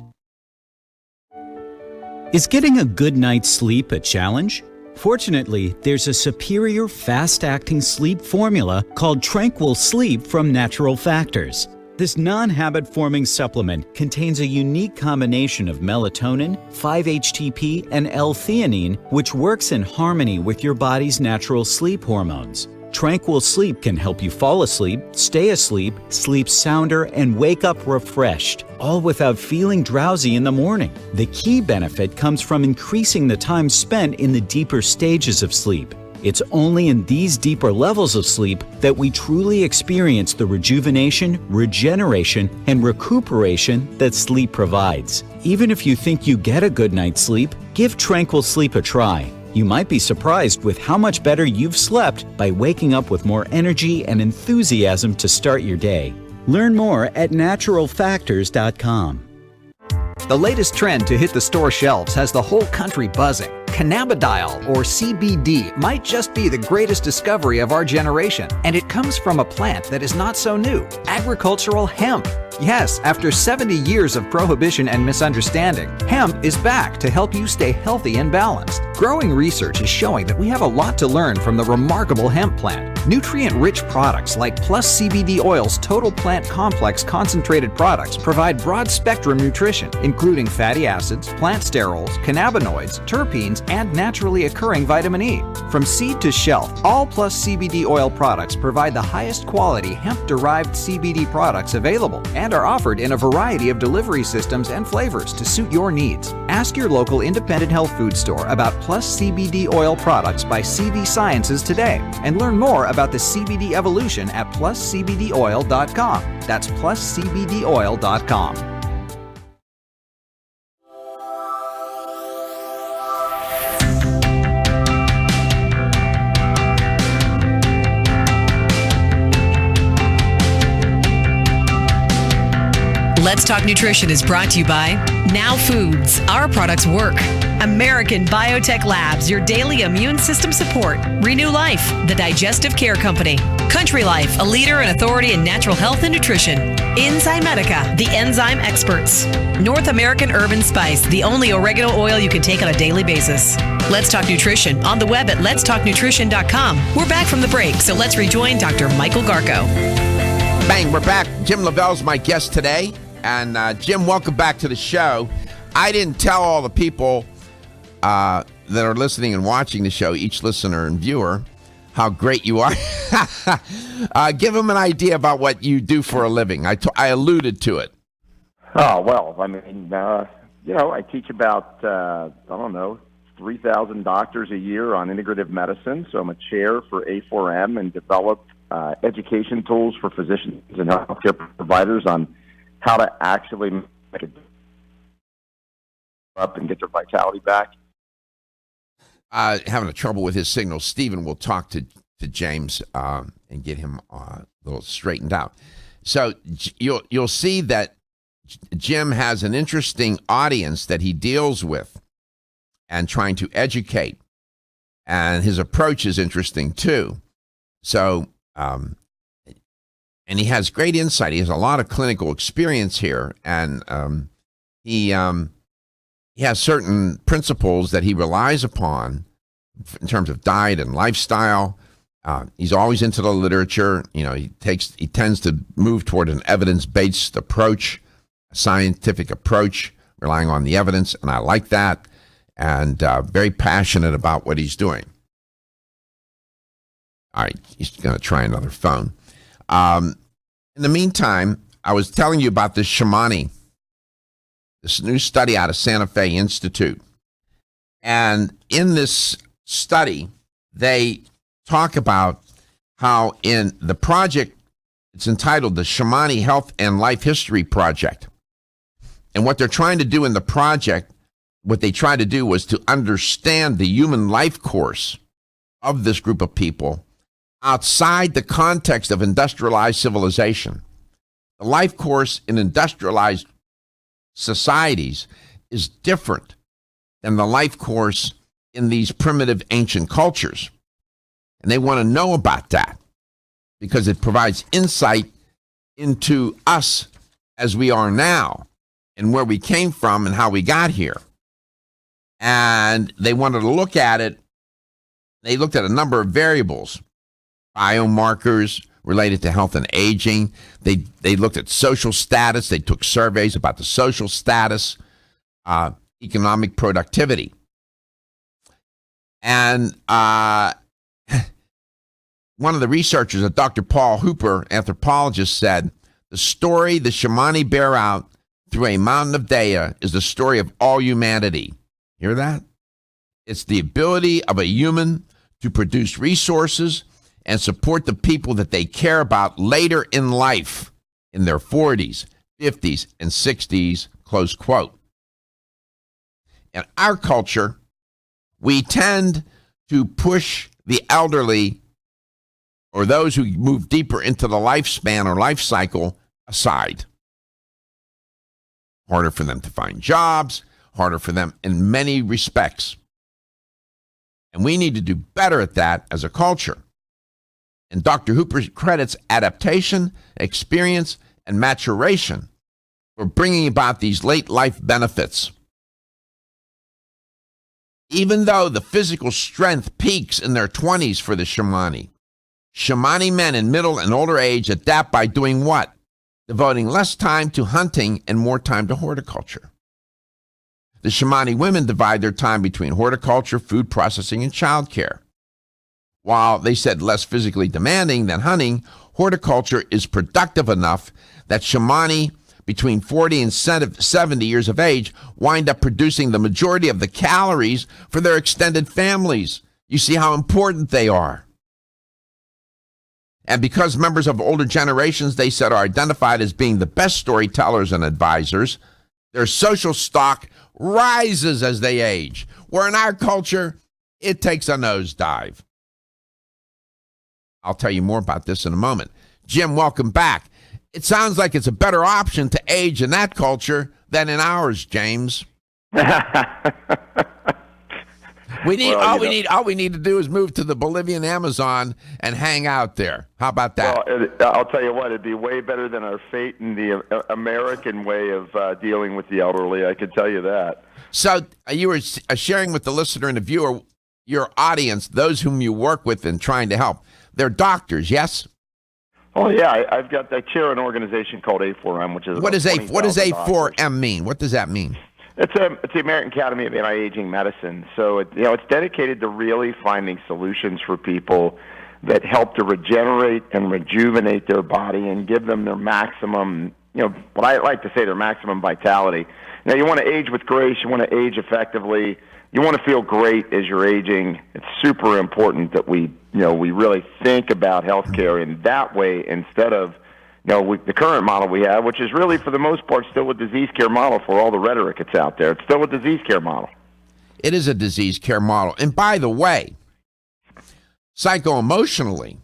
Is getting a good night's sleep a challenge? Fortunately, there's a superior fast-acting sleep formula called Tranquil Sleep from Natural Factors. This non-habit-forming supplement contains a unique combination of melatonin, 5-HTP, and L-theanine, which works in harmony with your body's natural sleep hormones. Tranquil Sleep can help you fall asleep, stay asleep, sleep sounder, and wake up refreshed, all without feeling drowsy in the morning. The key benefit comes from increasing the time spent in the deeper stages of sleep. It's only in these deeper levels of sleep that we truly experience the rejuvenation, regeneration, and recuperation that sleep provides. Even if you think you get a good night's sleep, give Tranquil Sleep a try. You might be surprised with how much better you've slept by waking up with more energy and enthusiasm to start your day. Learn more at naturalfactors.com. The latest trend to hit the store shelves has the whole country buzzing. Cannabidiol, or CBD, might just be the greatest discovery of our generation, and it comes from a plant that is not so new: agricultural hemp. Yes, after 70 years of prohibition and misunderstanding, hemp is back to help you stay healthy and balanced. Growing research is showing that we have a lot to learn from the remarkable hemp plant. Nutrient-rich products like Plus CBD Oil's Total Plant Complex concentrated products provide broad-spectrum nutrition, including fatty acids, plant sterols, cannabinoids, terpenes, and naturally occurring vitamin E. From seed to shelf, all Plus CBD Oil products provide the highest quality hemp-derived CBD products available and are offered in a variety of delivery systems and flavors to suit your needs. Ask your local independent health food store about Plus CBD Oil products by CV Sciences today and learn more about the CBD evolution at pluscbdoil.com. That's pluscbdoil.com. Let's Talk Nutrition is brought to you by Now Foods. Our products work. American Biotech Labs, your daily immune system support. Renew Life, the digestive care company. Country Life, a leader and authority in natural health and nutrition. Enzymedica, the enzyme experts. North American Urban Spice, the only oregano oil you can take on a daily basis. Let's Talk Nutrition on the web at letstalknutrition.com. We're back from the break, so let's rejoin Dr. Michael Garko. Bang, we're back. Jim Lavalle's my guest today. And Jim, welcome back to the show. I didn't tell all the people that are listening and watching the show, each listener and viewer, how great you are. Give them an idea about what you do for a living. I alluded to it. Oh, well, I mean, I teach about, 3,000 doctors a year on integrative medicine. So I'm a chair for A4M and develop education tools for physicians and healthcare providers on how to actually make it up and get their vitality back. Having a trouble with his signal. Stephen will talk to James and get him a little straightened out. So you'll see that Jim has an interesting audience that he deals with and trying to educate. And his approach is interesting too. So, and he has great insight. He has a lot of clinical experience here. And he has certain principles that he relies upon in terms of diet and lifestyle. He's always into the literature. He tends to move toward an evidence-based approach, a scientific approach, relying on the evidence, and I like that, and very passionate about what he's doing. All right, he's going to try another phone. In the meantime, I was telling you about this shamani, this new study out of Santa Fe Institute. And in this study, they talk about how in the project, it's entitled the Shamani Health and Life History Project. And what they're trying to do in the project, what they tried to do was to understand the human life course of this group of people outside the context of industrialized civilization. The life course in industrialized societies is different than the life course in these primitive ancient cultures. And they want to know about that because it provides insight into us as we are now and where we came from and how we got here. And they wanted to look at it. They looked at a number of variables, biomarkers related to health and aging. They looked at social status. They took surveys about the social status, economic productivity. And one of the researchers, Dr. Paul Hooper, anthropologist, said, the story the Shamani bear out through a mountain of data is the story of all humanity. Hear that? It's the ability of a human to produce resources and support the people that they care about later in life, in their 40s, 50s, and 60s, close quote. In our culture, we tend to push the elderly or those who move deeper into the lifespan or life cycle aside. Harder for them to find jobs, harder for them in many respects. And we need to do better at that as a culture. And Dr. Hooper credits adaptation, experience, and maturation for bringing about these late life benefits. Even though the physical strength peaks in their 20s for the Shamani, Shamani men in middle and older age adapt by doing what? Devoting less time to hunting and more time to horticulture. The Shamani women divide their time between horticulture, food processing, and childcare. While they said less physically demanding than hunting, horticulture is productive enough that Shamani between 40 and 70 years of age wind up producing the majority of the calories for their extended families. You see how important they are. And because members of older generations, they said, are identified as being the best storytellers and advisors, their social stock rises as they age. Where in our culture, it takes a nosedive. I'll tell you more about this in a moment. Jim, welcome back. It sounds like it's a better option to age in that culture than in ours, James. All we need to do is move to the Bolivian Amazon and hang out there. How about that? Well, I'll tell you what, it'd be way better than our fate in the American way of dealing with the elderly. I can tell you that. So you were sharing with the listener and the viewer, your audience, those whom you work with and trying to help. They're doctors, yes? Oh yeah, I chair an organization called A4M, which is what does A4M mean? What does that mean? It's the American Academy of Anti-Aging Medicine. So it's dedicated to really finding solutions for people that help to regenerate and rejuvenate their body and give them their maximum what I like to say, their maximum vitality. Now, you want to age with grace. You want to age effectively. You want to feel great as you're aging. It's super important that we really think about healthcare in that way instead of, the current model we have, which is really, for the most part, still a disease care model for all the rhetoric that's out there. It's still a disease care model. It is a disease care model. And by the way, psycho-emotionally,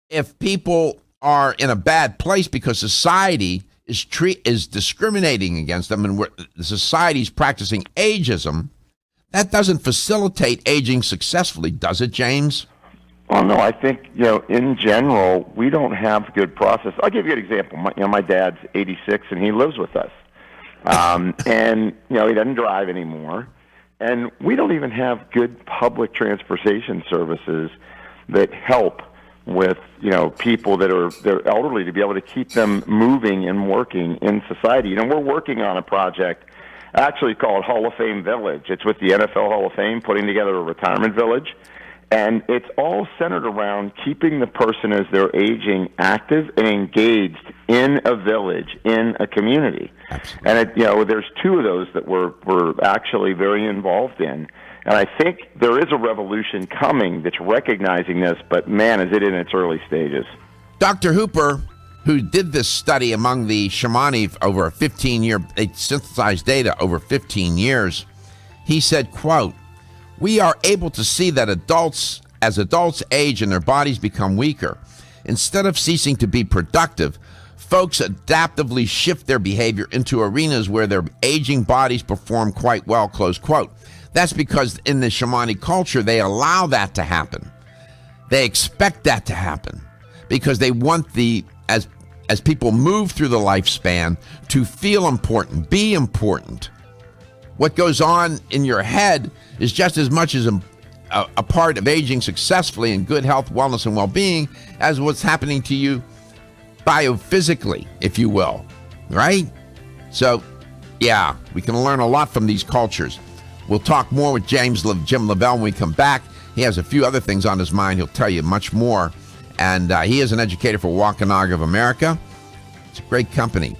if people are in a bad place because society is discriminating against them and the society's practicing ageism, that doesn't facilitate aging successfully, does it, James? Well, no, I think, in general, we don't have good process. I'll give you an example. My dad's 86 and he lives with us. And, he doesn't drive anymore. And we don't even have good public transportation services that help with, people they're elderly, to be able to keep them moving and working in society. We're working on a project actually called Hall of Fame Village. It's with the NFL Hall of Fame, putting together a retirement village. And it's all centered around keeping the person, as they're aging, active and engaged in a village, in a community. Absolutely. And there's two of those that we're actually very involved in. And I think there is a revolution coming that's recognizing this, but man, is it in its early stages. Dr. Hooper, who did this study among the Shamani over a 15-year, they synthesized data over 15 years, he said, quote, "We are able to see that as adults age and their bodies become weaker, instead of ceasing to be productive, folks adaptively shift their behavior into arenas where their aging bodies perform quite well," close quote. That's because in the Shamani culture, they allow that to happen. They expect that to happen because they want as people move through the lifespan, to feel important, be important. What goes on in your head is just as much as a part of aging successfully in good health, wellness, and well-being as what's happening to you biophysically, if you will, right? So, yeah, we can learn a lot from these cultures. We'll talk more with Jim Lavalle when we come back. He has a few other things on his mind. He'll tell you much more. And he is an educator for Wampanoag of America. It's a great company.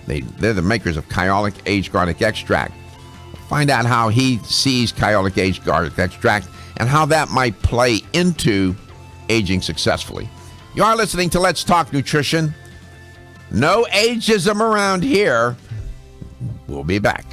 They're the makers of Kyolic Aged Garlic Extract. Find out how he sees Kyolic Aged Garlic Extract and how that might play into aging successfully. You are listening to Let's Talk Nutrition. No ageism around here. We'll be back.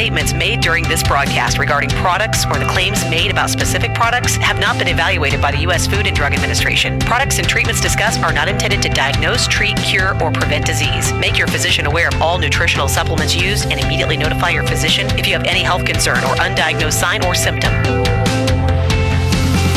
statements made during this broadcast regarding products or the claims made about specific products have not been evaluated by the U.S. Food and Drug Administration. Products and treatments discussed are not intended to diagnose, treat, cure, or prevent disease. Make your physician aware of all nutritional supplements used and immediately notify your physician if you have any health concern or undiagnosed sign or symptom.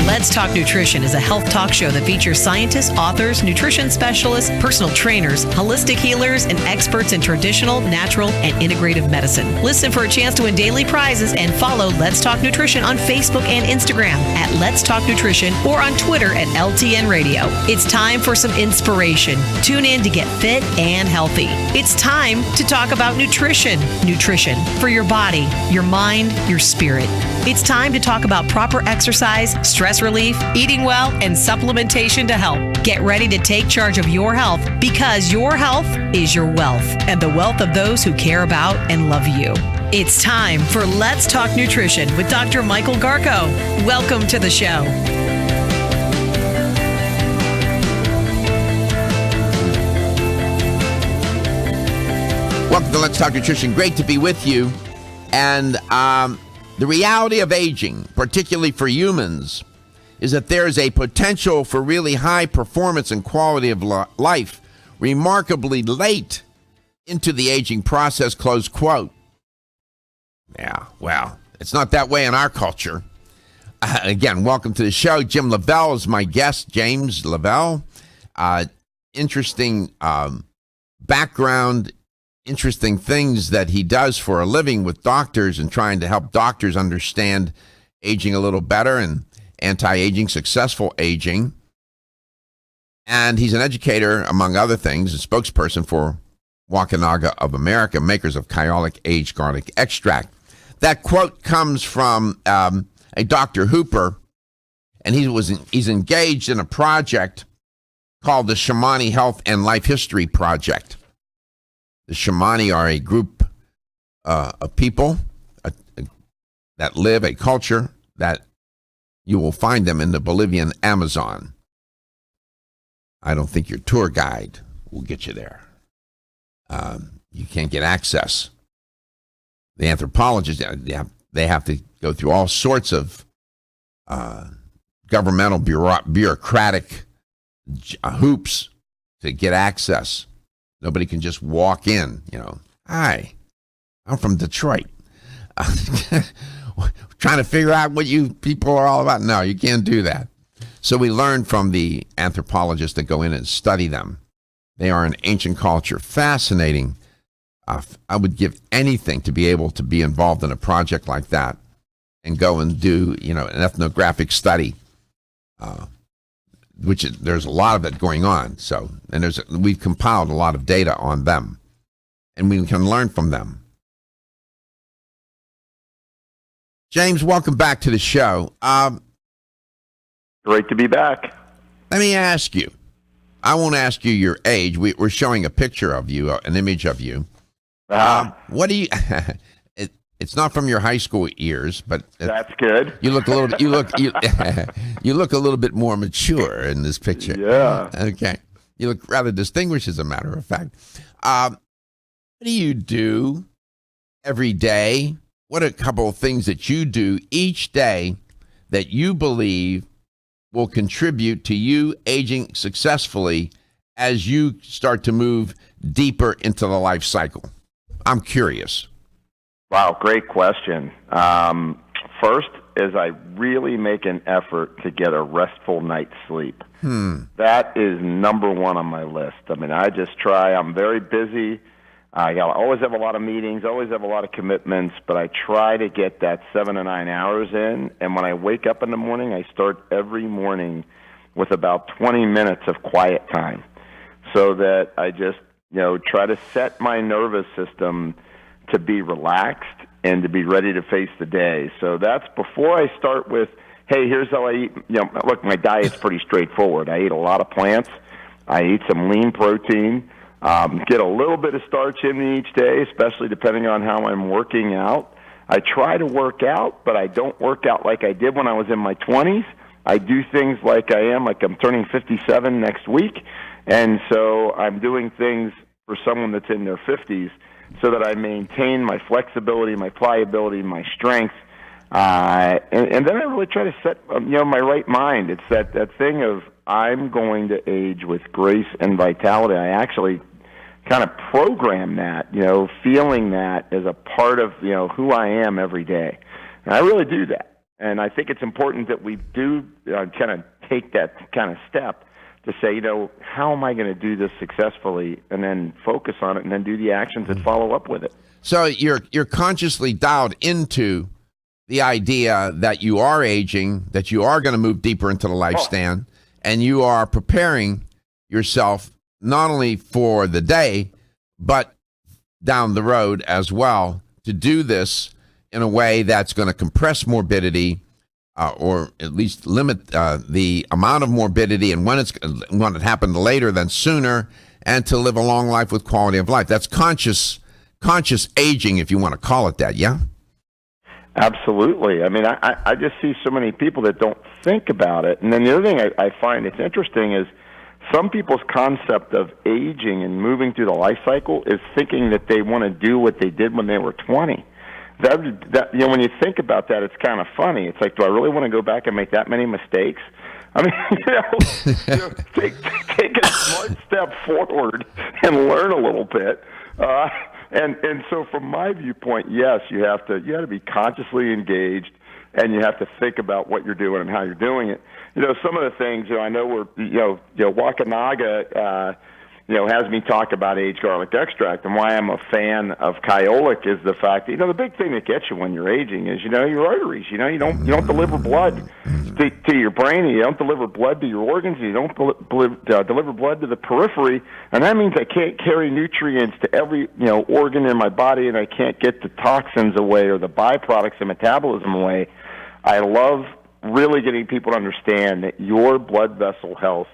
Let's Talk Nutrition is a health talk show that features scientists, authors, nutrition specialists, personal trainers, holistic healers, and experts in traditional, natural, and integrative medicine. Listen for a chance to win daily prizes and follow Let's Talk Nutrition on Facebook and Instagram at Let's Talk Nutrition or on Twitter at LTN Radio. It's time for some inspiration. Tune in to get fit and healthy. It's time to talk about nutrition. Nutrition for your body, your mind, your spirit. It's time to talk about proper exercise, stress relief, eating well, and supplementation to help. Get ready to take charge of your health because your health is your wealth and the wealth of those who care about and love you. It's time for Let's Talk Nutrition with Dr. Michael Garko. Welcome to the show. Welcome to Let's Talk Nutrition. Great to be with you. And the reality of aging, particularly for humans, is that there is a potential for really high performance and quality of life remarkably late into the aging process, close quote. Yeah, well, it's not that way in our culture. Again, welcome to the show. Jim Lavalle is my guest, James Lavalle. Interesting background, interesting things that he does for a living with doctors and trying to help doctors understand aging a little better and anti-aging, successful aging. And he's an educator, among other things, a spokesperson for Wakanaga of America, makers of Kyolic aged garlic extract. That quote comes from a Dr. Hooper, and he's engaged in a project called the Shamani Health and Life History Project. The Shamani are a group of people that live, a culture that you will find them in the Bolivian Amazon. I don't think your tour guide will get you there. You can't get access. The anthropologists, they have to go through all sorts of governmental bureaucratic hoops to get access. Nobody can just walk in, Hi, I'm from Detroit. Trying to figure out what you people are all about. No, you can't do that. So we learn from the anthropologists that go in and study them. They are an ancient culture. Fascinating. I would give anything to be able to be involved in a project like that and go and do, an ethnographic study, there's a lot of it going on. So, and we've compiled a lot of data on them, and we can learn from them. James, welcome back to the show. Great to be back. Let me ask you. I won't ask you your age. We're showing a picture of you, an image of you. What do you? It's not from your high school years, but that's good. You look a little. You look a little bit more mature in this picture. Yeah. Okay. You look rather distinguished, as a matter of fact. What do you do every day? What are a couple of things that you do each day that you believe will contribute to you aging successfully as you start to move deeper into the life cycle? I'm curious. Wow, great question. First is I really make an effort to get a restful night's sleep. That is number one on my list. I mean, I just try. I'm very busy. I always have a lot of meetings, always have a lot of commitments, but I try to get that 7 to 9 hours in. And when I wake up in the morning, I start every morning with about 20 minutes of quiet time so that I just, try to set my nervous system to be relaxed and to be ready to face the day. So that's before I start with, hey, here's how I eat. Look, my diet's pretty straightforward. I eat a lot of plants. I eat some lean protein. Get a little bit of starch in me each day, especially depending on how I'm working out. I try to work out, but I don't work out like I did when I was in my 20s. I do things like I'm turning 57 next week, and so I'm doing things for someone that's in their 50s so that I maintain my flexibility, my pliability, my strength. And then I really try to set, my right mind. It's that thing of I'm going to age with grace and vitality. I actually kind of program that, feeling that as a part of, who I am every day. And I really do that. And I think it's important that we do kind of take that kind of step to say, how am I going to do this successfully, and then focus on it, and then do the actions that follow up with it. So you're consciously dialed into the idea that you are aging, that you are going to move deeper into the lifespan, and you are preparing yourself not only for the day, but down the road as well, to do this in a way that's going to compress morbidity, or at least limit the amount of morbidity, and when it happened later than sooner, and to live a long life with quality of life. That's conscious aging, if you want to call it that, yeah? Absolutely. I mean, I just see so many people that don't think about it. And then the other thing I find it's interesting is some people's concept of aging and moving through the life cycle is thinking that they want to do what they did when they were 20. That when you think about that, it's kind of funny. It's like, do I really want to go back and make that many mistakes? I mean, take a smart step forward and learn a little bit. And so, from my viewpoint, yes, you have to be consciously engaged, and you have to think about what you're doing and how you're doing it. Some of the things I know Wakanaga has me talk about aged garlic extract, and why I'm a fan of Kyolic is the fact that, the big thing that gets you when you're aging is, your arteries. You don't deliver blood to your brain, and you don't deliver blood to your organs, and you don't deliver blood to the periphery, and that means I can't carry nutrients to every, organ in my body, and I can't get the toxins away or the byproducts of metabolism away. I love really getting people to understand that your blood vessel health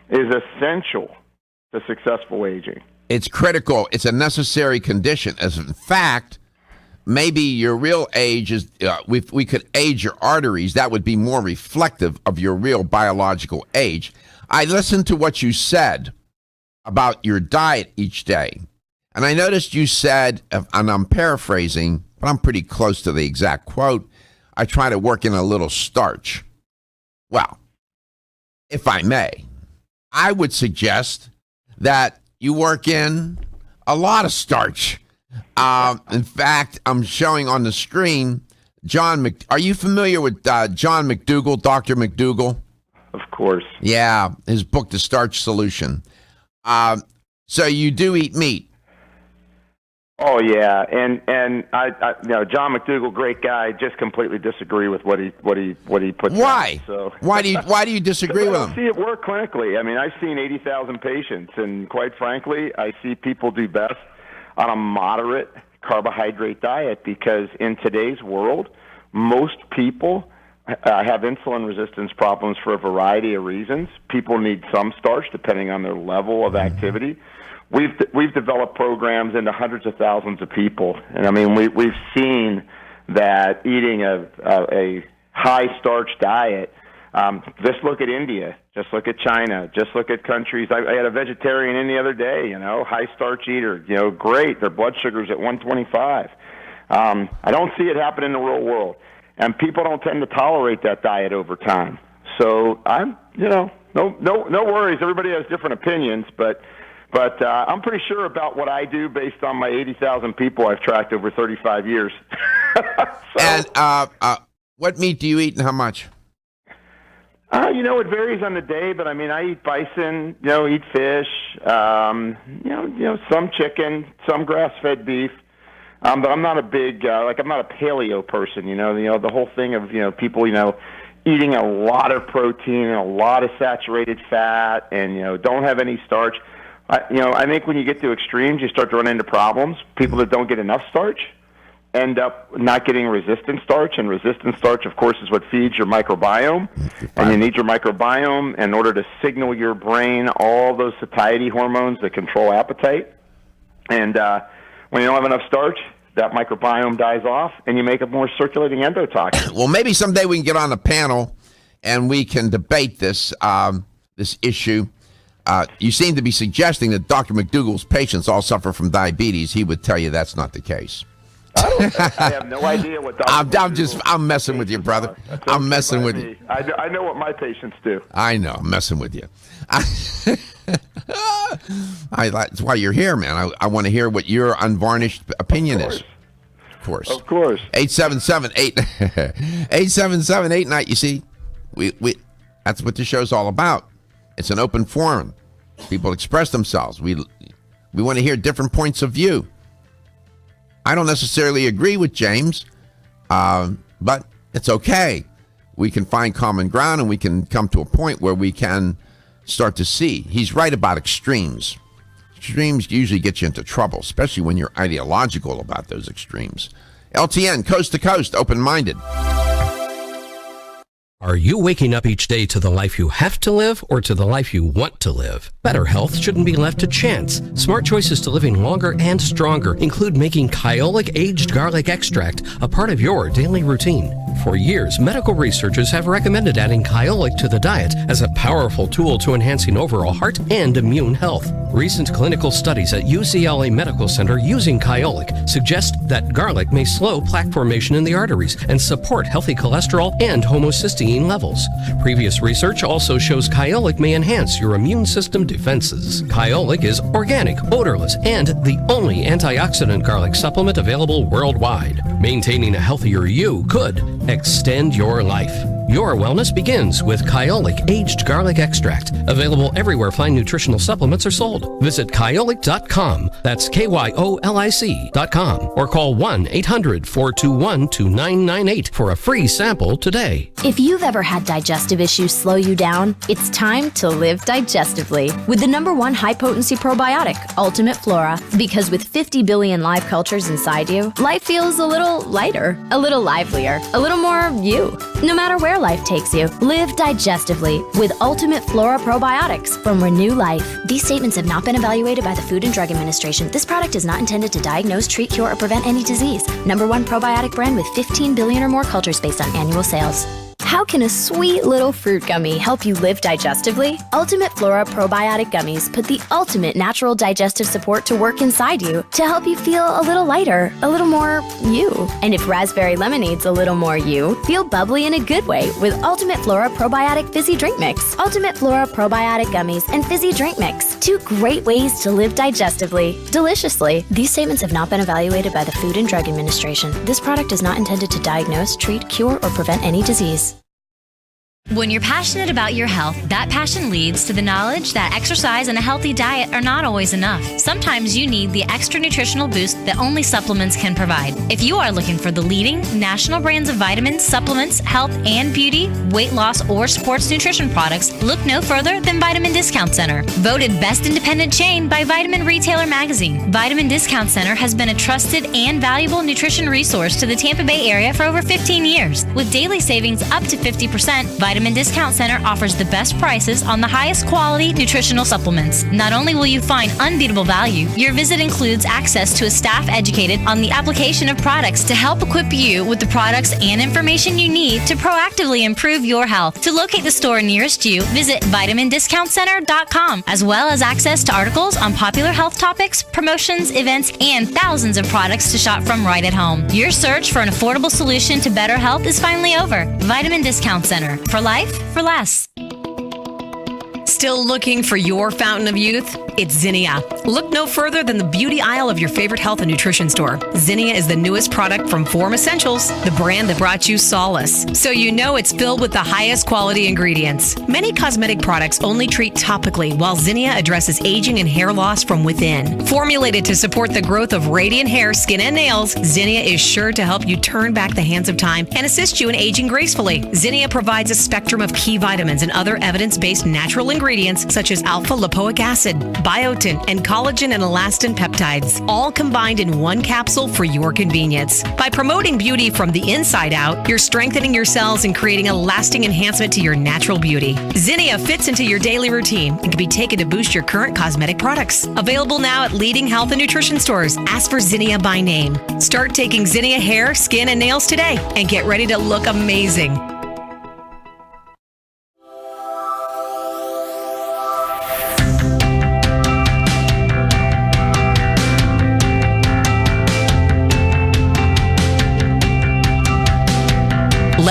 is essential to successful aging. It's critical. It's a necessary condition. As in fact, maybe your real age is, if we could age your arteries, that would be more reflective of your real biological age. I listened to what you said about your diet each day, and I noticed you said, and I'm paraphrasing, but I'm pretty close to the exact quote, I try to work in a little starch. Well, if I may, I would suggest that you work in a lot of starch. In fact, I'm showing on the screen are you familiar with John McDougall, Dr. McDougall? Of course. Yeah, his book, The Starch Solution. So you do eat meat. Oh yeah, and I John McDougall, great guy. Just completely disagree with what he put. Why? Down, so why do you disagree with him? I see it work clinically. I mean, I've seen 80,000 patients, and quite frankly, I see people do best on a moderate carbohydrate diet, because in today's world, most people have insulin resistance problems for a variety of reasons. People need some starch depending on their level of activity. We've developed programs into hundreds of thousands of people, and I mean we've seen that eating a high starch diet. Just look at India. Just look at China. Just look at countries. I had a vegetarian in the other day. High starch eater. Great. Their blood sugar's at 125. I don't see it happen in the real world, and people don't tend to tolerate that diet over time. So I'm no worries. Everybody has different opinions, but I'm pretty sure about what I do based on my 80,000 people I've tracked over 35 years. And what meat do you eat and how much? It varies on the day, but I mean, I eat bison, eat fish, some chicken, some grass-fed beef. But I'm not a big, I'm not a paleo person, the whole thing of, people, eating a lot of protein and a lot of saturated fat and, don't have any starch. I think when you get to extremes, you start to run into problems. People that don't get enough starch end up not getting resistant starch, and resistant starch, of course, is what feeds your microbiome. And you need your microbiome in order to signal your brain all those satiety hormones that control appetite. And when you don't have enough starch, that microbiome dies off, and you make up more circulating endotoxins. Well, maybe someday we can get on a panel and we can debate this issue. You seem to be suggesting that Dr. McDougall's patients all suffer from diabetes. He would tell you that's not the case. I have no idea what Dr. I'm messing with you, brother. I'm messing with you. I know what my patients do. I know. I'm messing with you. That's why you're here, man. I want to hear what your unvarnished opinion is. Of course. 877-8. You see, we that's what the show's all about. It's an open forum. People express themselves. We want to hear different points of view. I don't necessarily agree with James, but it's okay. We can find common ground and we can come to a point where we can start to see. He's right about extremes. Extremes usually get you into trouble, especially when you're ideological about those extremes. LTN, coast to coast, open-minded. Are you waking up each day to the life you have to live or to the life you want to live? Better health shouldn't be left to chance. Smart choices to living longer and stronger include making Kyolic aged garlic extract a part of your daily routine. For years, medical researchers have recommended adding Kyolic to the diet as a powerful tool to enhancing overall heart and immune health. Recent clinical studies at UCLA Medical Center using Kyolic suggest that garlic may slow plaque formation in the arteries and support healthy cholesterol and homocysteine levels. Previous research also shows Kyolic may enhance your immune system defenses. Kyolic is organic, odorless, and the only antioxidant garlic supplement available worldwide. Maintaining a healthier you could extend your life. Your wellness begins with Kyolic aged garlic extract. Available everywhere fine nutritional supplements are sold. Visit Kyolic.com. That's KYOLIC.com. Or call 1-800-421-2998 for a free sample today. If you've ever had digestive issues slow you down, it's time to live digestively with the #1 high-potency probiotic, Ultimate Flora. Because with 50 billion live cultures inside you, life feels a little lighter, a little livelier, a little more you. No matter where life takes you, live digestively with Ultimate Flora probiotics from Renew Life. These statements have not been evaluated by the Food and Drug Administration. This product is not intended to diagnose, treat, cure, or prevent any disease. #1 probiotic brand with 15 billion or more cultures based on annual sales. How can a sweet little fruit gummy help you live digestively? Ultimate Flora probiotic gummies put the ultimate natural digestive support to work inside you to help you feel a little lighter, a little more you. And if raspberry lemonade's a little more you, feel bubbly in a good way with Ultimate Flora probiotic fizzy drink mix. Ultimate Flora probiotic gummies and fizzy drink mix. 2 great ways to live digestively, deliciously. These statements have not been evaluated by the Food and Drug Administration. This product is not intended to diagnose, treat, cure, or prevent any disease. When you're passionate about your health, that passion leads to the knowledge that exercise and a healthy diet are not always enough. Sometimes you need the extra nutritional boost that only supplements can provide. If you are looking for the leading national brands of vitamins, supplements, health and beauty, weight loss, or sports nutrition products, look no further than Vitamin Discount Center. Voted best independent chain by Vitamin Retailer Magazine, Vitamin Discount Center has been a trusted and valuable nutrition resource to the Tampa Bay area for over 15 years. With daily savings up to 50%, Vitamin Discount Center offers the best prices on the highest quality nutritional supplements. Not only will you find unbeatable value, your visit includes access to a staff educated on the application of products to help equip you with the products and information you need to proactively improve your health. To locate the store nearest you, visit vitamindiscountcenter.com, as well as access to articles on popular health topics, promotions, events, and thousands of products to shop from right at home. Your search for an affordable solution to better health is finally over. Vitamin Discount Center. For life, for less. Still looking for your fountain of youth? It's Zinnia. Look no further than the beauty aisle of your favorite health and nutrition store. Zinnia is the newest product from Form Essentials, the brand that brought you solace. So you know it's filled with the highest quality ingredients. Many cosmetic products only treat topically, while Zinnia addresses aging and hair loss from within. Formulated to support the growth of radiant hair, skin, and nails, Zinnia is sure to help you turn back the hands of time and assist you in aging gracefully. Zinnia provides a spectrum of key vitamins and other evidence-based natural ingredients such as alpha-lipoic acid, biotin, and collagen and elastin peptides, all combined in one capsule for your convenience. By promoting beauty from the inside out, you're strengthening your cells and creating a lasting enhancement to your natural beauty. Zinnia fits into your daily routine and can be taken to boost your current cosmetic products. Available now at leading health and nutrition stores. Ask for Zinnia by name. Start taking Zinnia hair, skin, and nails today and get ready to look amazing.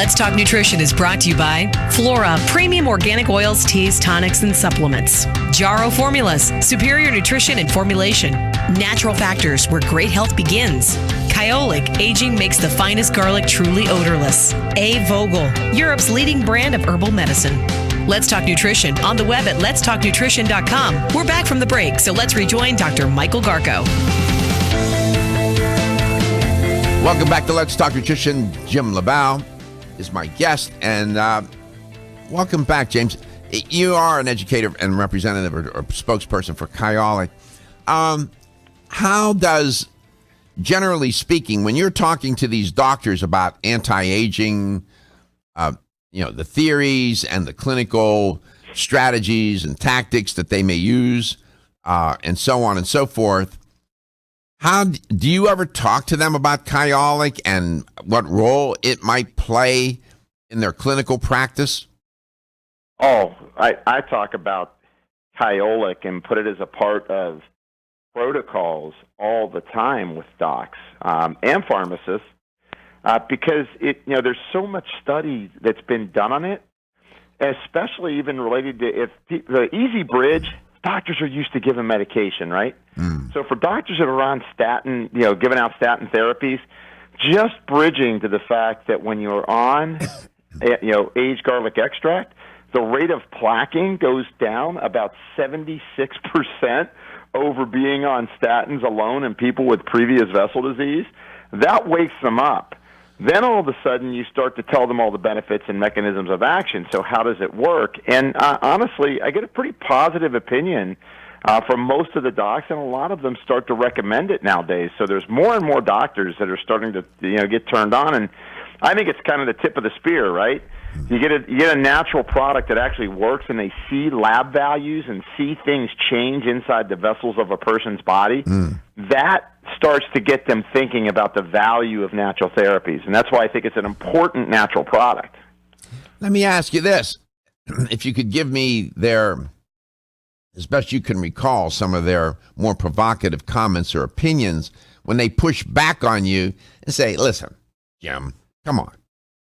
Let's Talk Nutrition is brought to you by Flora, premium organic oils, teas, tonics, and supplements. Jarrow Formulas, superior nutrition and formulation. Natural Factors, where great health begins. Kyolic, aging makes the finest garlic truly odorless. A. Vogel, Europe's leading brand of herbal medicine. Let's Talk Nutrition on the web at letstalknutrition.com. We're back from the break, so let's rejoin Dr. Michael Garko. Welcome back to Let's Talk Nutrition. Jim Lavalle is my guest, and welcome back, James. You are an educator and representative or spokesperson for Kyolic. How does, generally speaking, when you're talking to these doctors about anti-aging, the theories and the clinical strategies and tactics that they may use, and so on and so forth, how do you ever talk to them about Kyolic and what role it might play in their clinical practice? Oh, I talk about Kyolic and put it as a part of protocols all the time with docs and pharmacists because there's so much study that's been done on it, especially even related to the easy bridge. Doctors are used to giving medication, right? So for doctors that are on statin, giving out statin therapies, just bridging to the fact that when you're on, aged garlic extract, the rate of plaquing goes down about 76% over being on statins alone in people with previous vessel disease. That wakes them up. Then all of a sudden you start to tell them all the benefits and mechanisms of action. So how does it work? And honestly, I get a pretty positive opinion from most of the docs, and a lot of them start to recommend it nowadays. So there's more and more doctors that are starting to get turned on, and I think it's kind of the tip of the spear, right? You get a natural product that actually works, and they see lab values and see things change inside the vessels of a person's body. That starts to get them thinking about the value of natural therapies, and that's why I think it's an important natural product. Let me ask you this. If you could give me as best you can recall, some of their more provocative comments or opinions when they push back on you and say, listen, Jim, come on.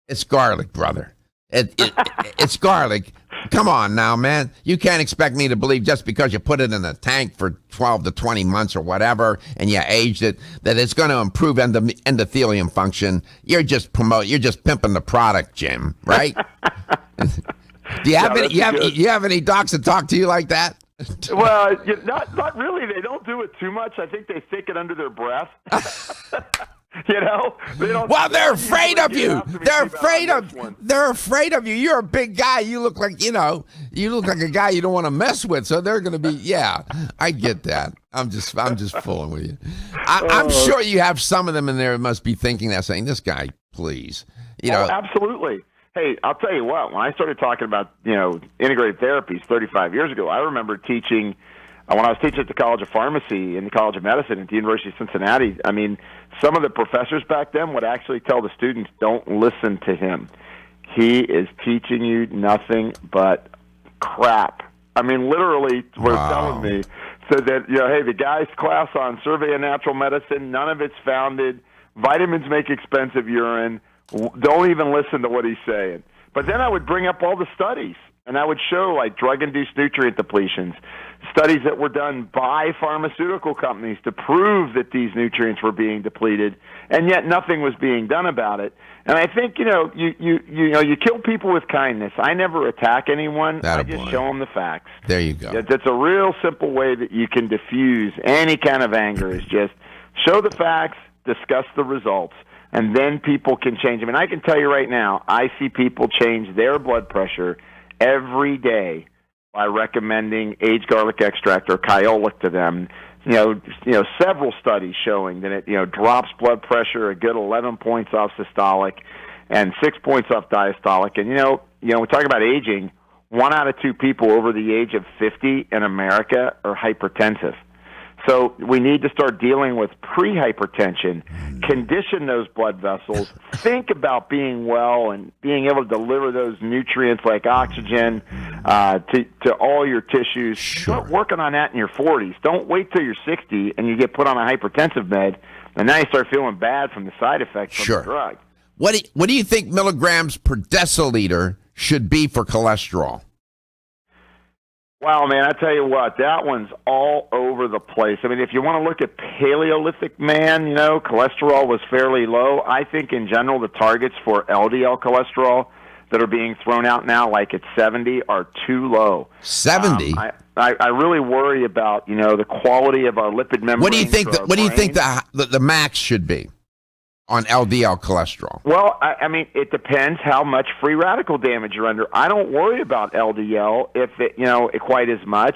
It's garlic, brother. It's garlic. Come on now, man. You can't expect me to believe just because you put it in a tank for 12 to 20 months or whatever and you aged it that it's going to improve endothelium function. You're just pimping the product, Jim, right? Do you have any docs that talk to you like that? Well, not really. They don't do it too much. I think they think it under their breath. They don't. Well, they're afraid of you. They're afraid of you. You're a big guy. You look like a guy you don't want to mess with. So they're going to be. Yeah, I get that. I'm just fooling with you. I'm sure you have some of them in there who must be thinking that, saying, "This guy, please." Oh, absolutely. Hey, I'll tell you what. When I started talking about integrated therapies 35 years ago, I remember teaching. When I was teaching at the College of Pharmacy and the College of Medicine at the University of Cincinnati, I mean, some of the professors back then would actually tell the students, don't listen to him. He is teaching you nothing but crap. I mean, literally, were telling me, so that, hey, the guy's class on Survey of Natural Medicine, none of it's founded. Vitamins make expensive urine. Don't even listen to what he's saying. But then I would bring up all the studies, and I would show, like, drug-induced nutrient depletions, studies that were done by pharmaceutical companies to prove that these nutrients were being depleted, and yet nothing was being done about it. And I think, you kill people with kindness. I never attack anyone. I just show them the facts. There you go. That's a real simple way that you can diffuse any kind of anger, is just show the facts, discuss the results, and then people can change. I mean, I can tell you right now, I see people change their blood pressure every day by recommending aged garlic extract or Kyolic to them. Several studies showing that it drops blood pressure a good 11 points off systolic and 6 points off diastolic. And we talk about aging. 1 out of 2 people over the age of 50 in America are hypertensive. So we need to start dealing with pre-hypertension, condition those blood vessels, think about being well and being able to deliver those nutrients like oxygen to all your tissues. Sure. Start working on that in your 40s. Don't wait till you're 60 and you get put on a hypertensive med, and now you start feeling bad from the side effects from the drug. What do you think milligrams per deciliter should be for cholesterol? Wow, man, I tell you what, that one's all over the place. I mean, if you want to look at Paleolithic man, cholesterol was fairly low. I think in general the targets for LDL cholesterol that are being thrown out now, like at 70, are too low. 70? I really worry about, the quality of our lipid membrane. What do you think the max should be on LDL cholesterol? Well, I mean, it depends how much free radical damage you're under. I don't worry about LDL if it, quite as much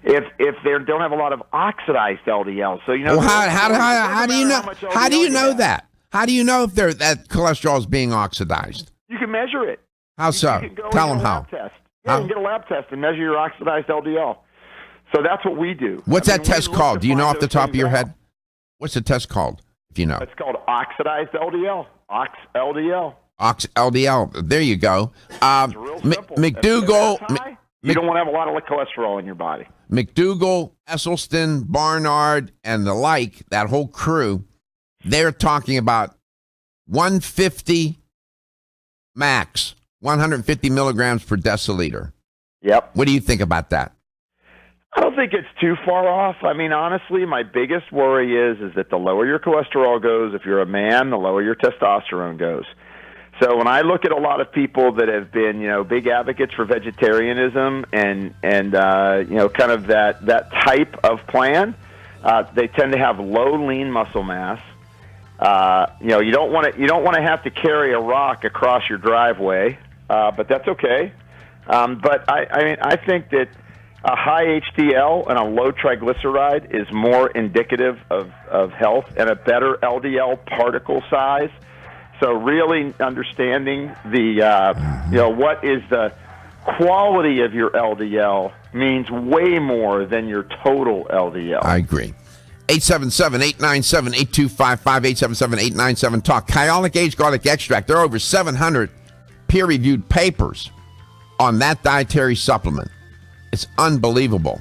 if they don't have a lot of oxidized LDL. So Well, how do you know? How do you know that? How do you know if that cholesterol is being oxidized? You can measure it. How so? You can go Tell them and get a how. lab test. Yeah, you can get a lab test and measure your oxidized LDL. So that's what we do. What's that test called? Do you know off the top of your head? What's the test called, if you know? It's called oxidized LDL. LDL. LDL. There you go. It's real simple. McDougall. You don't want to have a lot of cholesterol in your body. McDougall, Esselstyn, Barnard, and the like, that whole crew, they're talking about 150 max, 150 milligrams per deciliter. Yep. What do you think about that? I don't think it's too far off. I mean, honestly, my biggest worry is that the lower your cholesterol goes, if you're a man, the lower your testosterone goes. So when I look at a lot of people that have been, big advocates for vegetarianism and kind of that type of plan, they tend to have low lean muscle mass. You don't want to have to carry a rock across your driveway, but that's okay. But I think that a high HDL and a low triglyceride is more indicative of health and a better LDL particle size. So really understanding what is the quality of your LDL means way more than your total LDL. I agree. 877-897-8255, 877-897-TALK. Kyolic Aged Garlic Extract. There are over 700 peer-reviewed papers on that dietary supplement. It's unbelievable.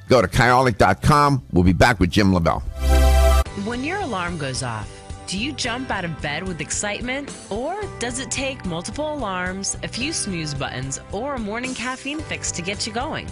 Go to Kyolic.com. We'll be back with Jim Lavalle. When your alarm goes off, do you jump out of bed with excitement? Or does it take multiple alarms, a few snooze buttons, or a morning caffeine fix to get you going?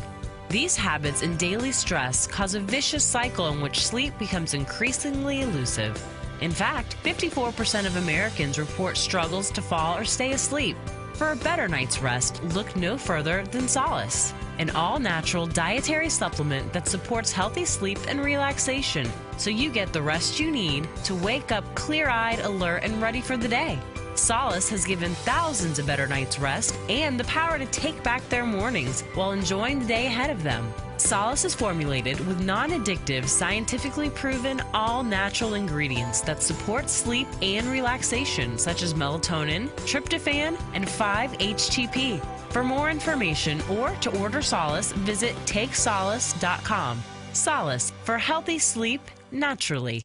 These habits and daily stress cause a vicious cycle in which sleep becomes increasingly elusive. In fact, 54% of Americans report struggles to fall or stay asleep. For a better night's rest, look no further than Solace, an all-natural dietary supplement that supports healthy sleep and relaxation, so you get the rest you need to wake up clear-eyed, alert, and ready for the day. Solace has given thousands a better night's rest and the power to take back their mornings while enjoying the day ahead of them. Solace is formulated with non-addictive, scientifically proven, all-natural ingredients that support sleep and relaxation, such as melatonin, tryptophan, and 5-HTP. For more information or to order Solace, visit TakeSolace.com. Solace for healthy sleep naturally.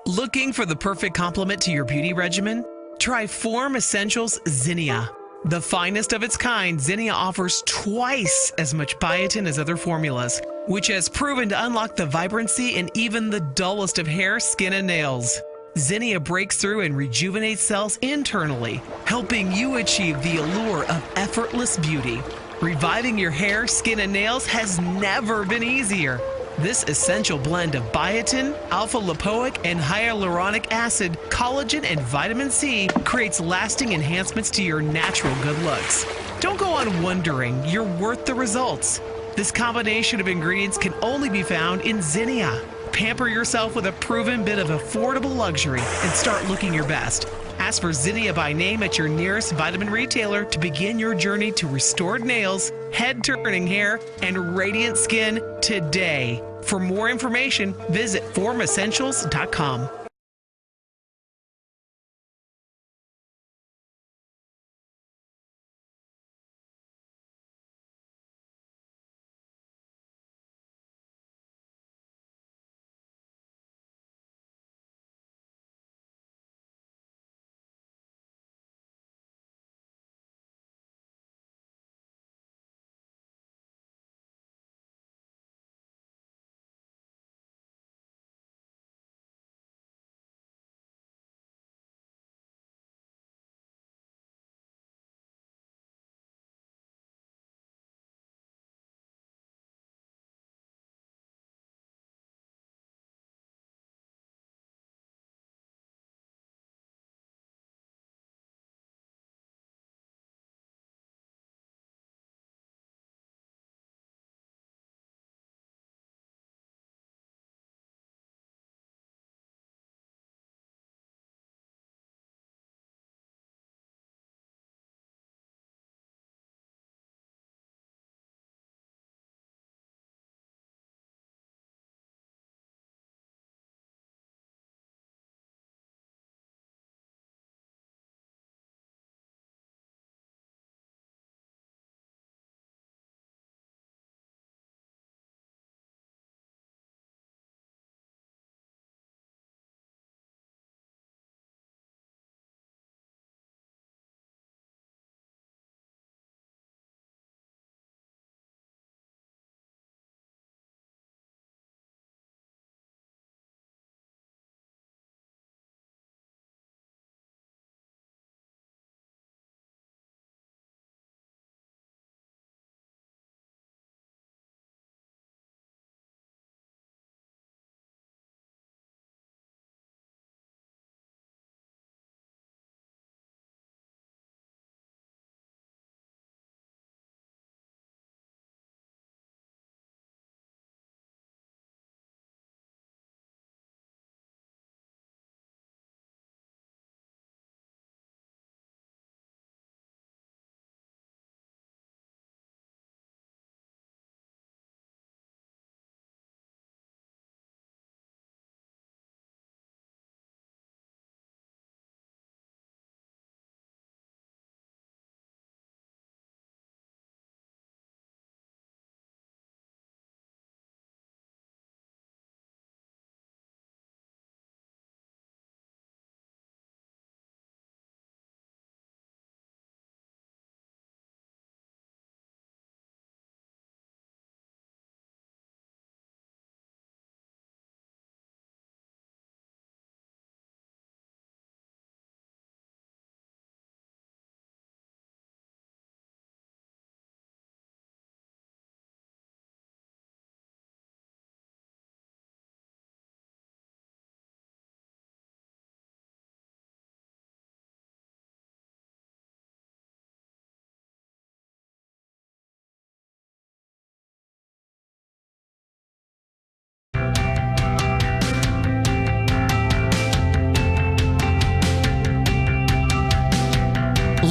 Looking for the perfect complement to your beauty regimen? Try Form Essentials Zinnia. The finest of its kind, Zinnia offers twice as much biotin as other formulas, which has proven to unlock the vibrancy in even the dullest of hair, skin, and nails. Zinnia breaks through and rejuvenates cells internally, helping you achieve the allure of effortless beauty. Reviving your hair, skin, and nails has never been easier. This essential blend of biotin, alpha-lipoic, and hyaluronic acid, collagen, and vitamin C creates lasting enhancements to your natural good looks. Don't go on wondering, you're worth the results. This combination of ingredients can only be found in Zinnia. Pamper yourself with a proven bit of affordable luxury and start looking your best. Ask for Zinnia by name at your nearest vitamin retailer to begin your journey to restored nails, head-turning hair, and radiant skin today. For more information, visit formessentials.com.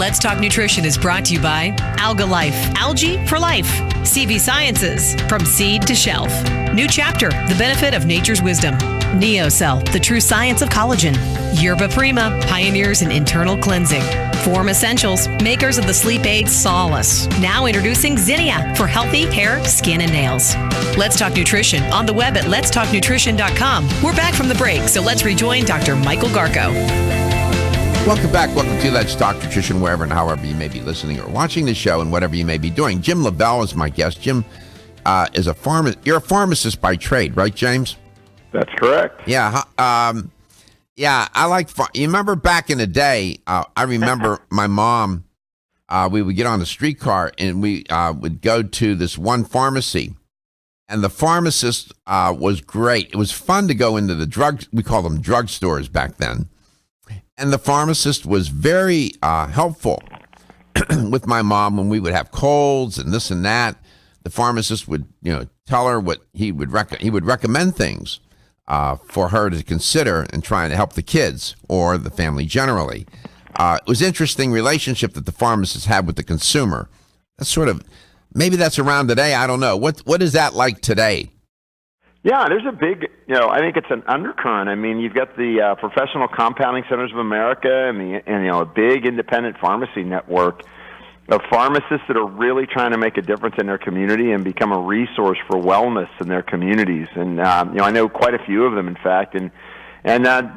Let's Talk Nutrition is brought to you by Alga Life, algae for life. CV Sciences, from seed to shelf. New Chapter, the benefit of nature's wisdom. NeoCell, the true science of collagen. Yerba Prima, pioneers in internal cleansing. Form Essentials, makers of the sleep aid Solace. Now introducing Zinnia for healthy hair, skin, and nails. Let's Talk Nutrition on the web at letstalknutrition.com. We're back from the break, so let's rejoin Dr. Michael Garko. Welcome back. Welcome to Let's Talk Nutrition, wherever and however you may be listening or watching the show and whatever you may be doing. Jim Lavalle is my guest. Jim is a pharmacist. You're a pharmacist by trade, right, James? That's correct. Yeah. Yeah, I like, you remember back in the day, I remember my mom, we would get on the streetcar and we would go to this one pharmacy, and the pharmacist was great. It was fun to go into the we called them drugstores back then. And the pharmacist was very helpful with my mom when we would have colds and this and that. The pharmacist would, tell her what he would recommend things for her to consider in trying to help the kids or the family generally. It was an interesting relationship that the pharmacist had with the consumer. That's maybe that's around today. I don't know. What is that like today? Yeah, there's a big, I think it's an undercurrent. I mean, you've got the Professional Compounding Centers of America and a big independent pharmacy network of pharmacists that are really trying to make a difference in their community and become a resource for wellness in their communities. And I know quite a few of them, in fact, and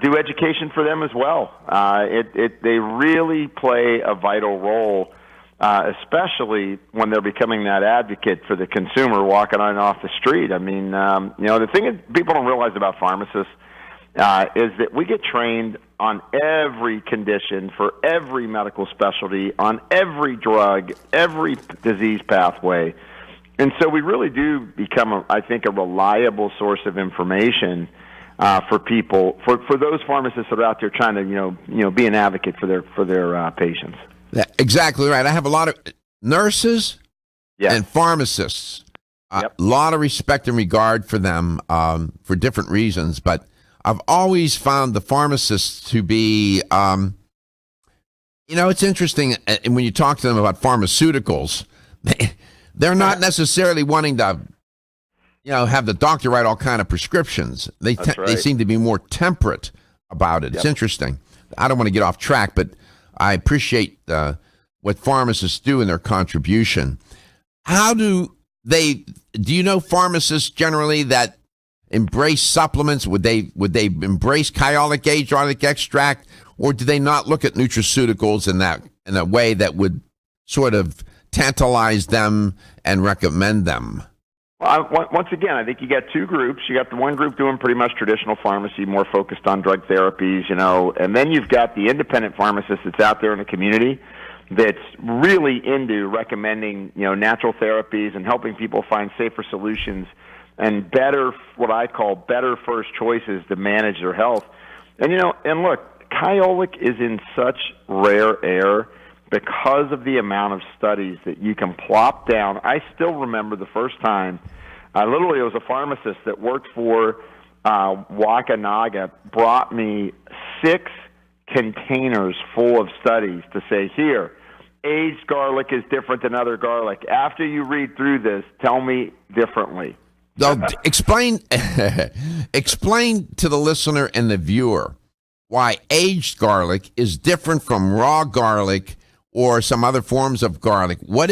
do education for them as well. They really play a vital role. Especially when they're becoming that advocate for the consumer walking on and off the street. I mean, the thing that people don't realize about pharmacists is that we get trained on every condition for every medical specialty, on every drug, every disease pathway. And so we really do become, I think, a reliable source of information for people, for those pharmacists that are out there trying to, be an advocate for their patients. Exactly right. I have a lot of nurses and pharmacists. A lot of respect and regard for them for different reasons, but I've always found the pharmacists to be, it's interesting when you talk to them about pharmaceuticals, they're not necessarily wanting to, have the doctor write all kind of prescriptions. They seem to be more temperate about it. It's interesting. I don't want to get off track, but I appreciate what pharmacists do in their contribution. How do you know pharmacists generally that embrace supplements? Would they embrace Kyolic aged garlic extract, or do they not look at nutraceuticals in a way that would sort of tantalize them and recommend them? Well, once again, I think you got two groups. You got the one group doing pretty much traditional pharmacy, more focused on drug therapies, and then you've got the independent pharmacist that's out there in the community that's really into recommending, natural therapies and helping people find safer solutions and what I call better first choices to manage their health. And, and look, Kyolic is in such rare air because of the amount of studies that you can plop down. I still remember the first time, literally it was a pharmacist that worked for Wakanaga, brought me 6 containers full of studies to say, here, aged garlic is different than other garlic. After you read through this, tell me differently. Explain to the listener and the viewer why aged garlic is different from raw garlic or some other forms of garlic. What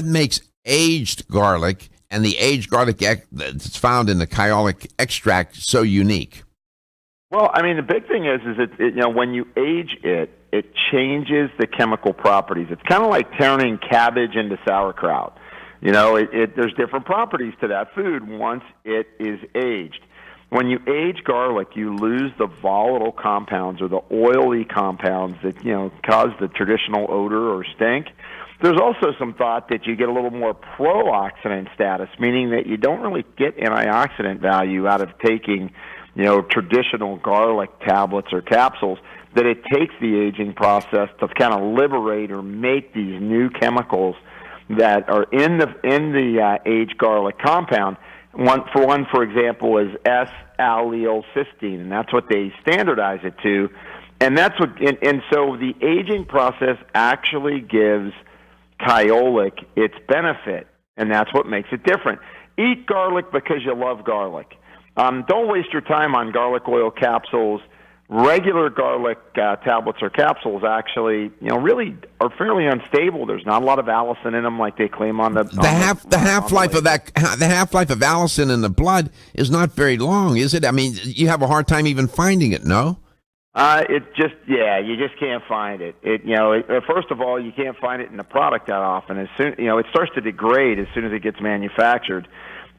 makes aged garlic and the aged garlic that's found in the Kyolic extract so unique? Well, I mean, the big thing is when you age it, it changes the chemical properties. It's kind of like turning cabbage into sauerkraut. There's different properties to that food once it is aged. When you age garlic, you lose the volatile compounds or the oily compounds that, cause the traditional odor or stink. There's also some thought that you get a little more pro-oxidant status, meaning that you don't really get antioxidant value out of taking, traditional garlic tablets or capsules, that it takes the aging process to kind of liberate or make these new chemicals that are in the aged garlic compound. One, for example, is S-allylcysteine, and that's what they standardize it to. And that's what, and so the aging process actually gives Kyolic its benefit, and that's what makes it different. Eat garlic because you love garlic. Don't waste your time on garlic oil capsules. Regular garlic tablets or capsules actually, really are fairly unstable. There's not a lot of allicin in them like they claim on the half-life of that. The half-life of allicin in the blood is not very long, is it? I mean, you have a hard time even finding it. No. You just can't find it. First of all, you can't find it in the product that often. As soon, it starts to degrade as soon as it gets manufactured.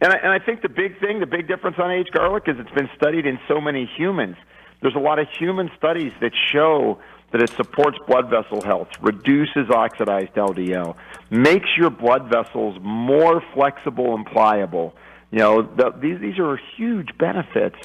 And I think the big difference on aged garlic is it's been studied in so many humans. There's a lot of human studies that show that it supports blood vessel health, reduces oxidized LDL, makes your blood vessels more flexible and pliable. These are huge benefits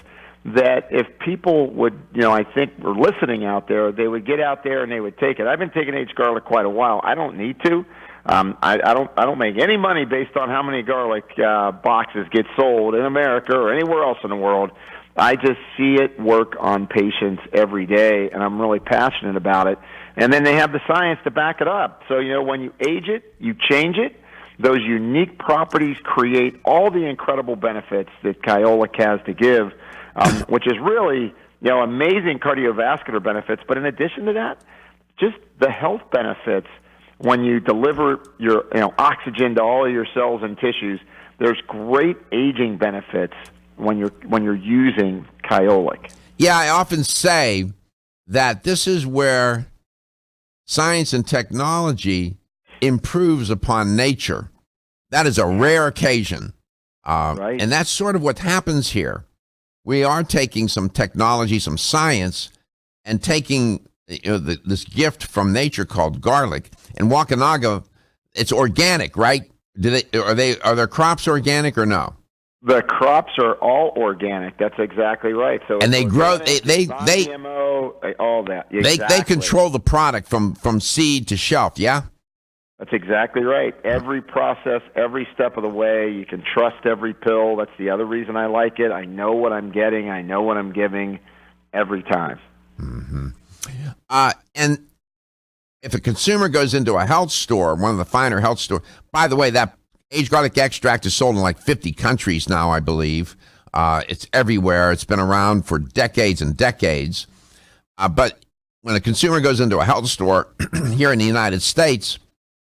that if people would, I think were listening out there, they would get out there and they would take it. I've been taking aged garlic quite a while. I don't need to. I don't make any money based on how many garlic boxes get sold in America or anywhere else in the world. I just see it work on patients every day, and I'm really passionate about it. And then they have the science to back it up. So, when you age it, you change it. Those unique properties create all the incredible benefits that Kyolic has to give, which is really, amazing cardiovascular benefits. But in addition to that, just the health benefits when you deliver your, oxygen to all of your cells and tissues. There's great aging benefits when you're using Kyolic. Yeah, I often say that this is where science and technology improves upon nature. That is a rare occasion. Right. And that's sort of what happens here. We are taking some technology, some science, and taking this gift from nature called garlic. And Waukanaga, it's organic, right? Are their crops organic or no? The crops are all organic. That's exactly right. So and they grow. They GMO, all that. Exactly. They control the product from seed to shelf. Yeah. That's exactly right. Every process, every step of the way, you can trust every pill. That's the other reason I like it. I know what I'm getting. I know what I'm giving every time. Mm-hmm. And if a consumer goes into a health store, one of the finer health stores, by the way, that aged garlic extract is sold in like 50 countries now, I believe. It's everywhere. It's been around for decades and decades. But when a consumer goes into a health store here in the United States,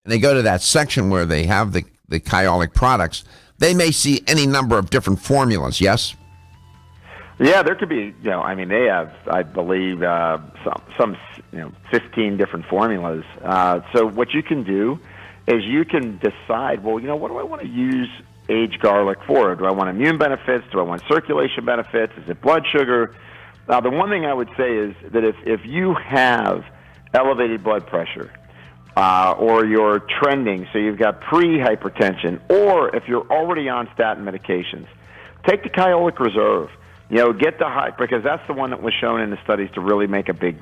and they go to that section where they have the Kyolic products, they may see any number of different formulas, yes? Yeah, there could be, they have, I believe, some 15 different formulas. So what you can do is you can decide, well, what do I want to use aged garlic for? Do I want immune benefits? Do I want circulation benefits? Is it blood sugar? Now, the one thing I would say is that if you have elevated blood pressure, or you're trending, so you've got pre-hypertension, or if you're already on statin medications, take the Kyolic Reserve. Get the high, because that's the one that was shown in the studies to really make a big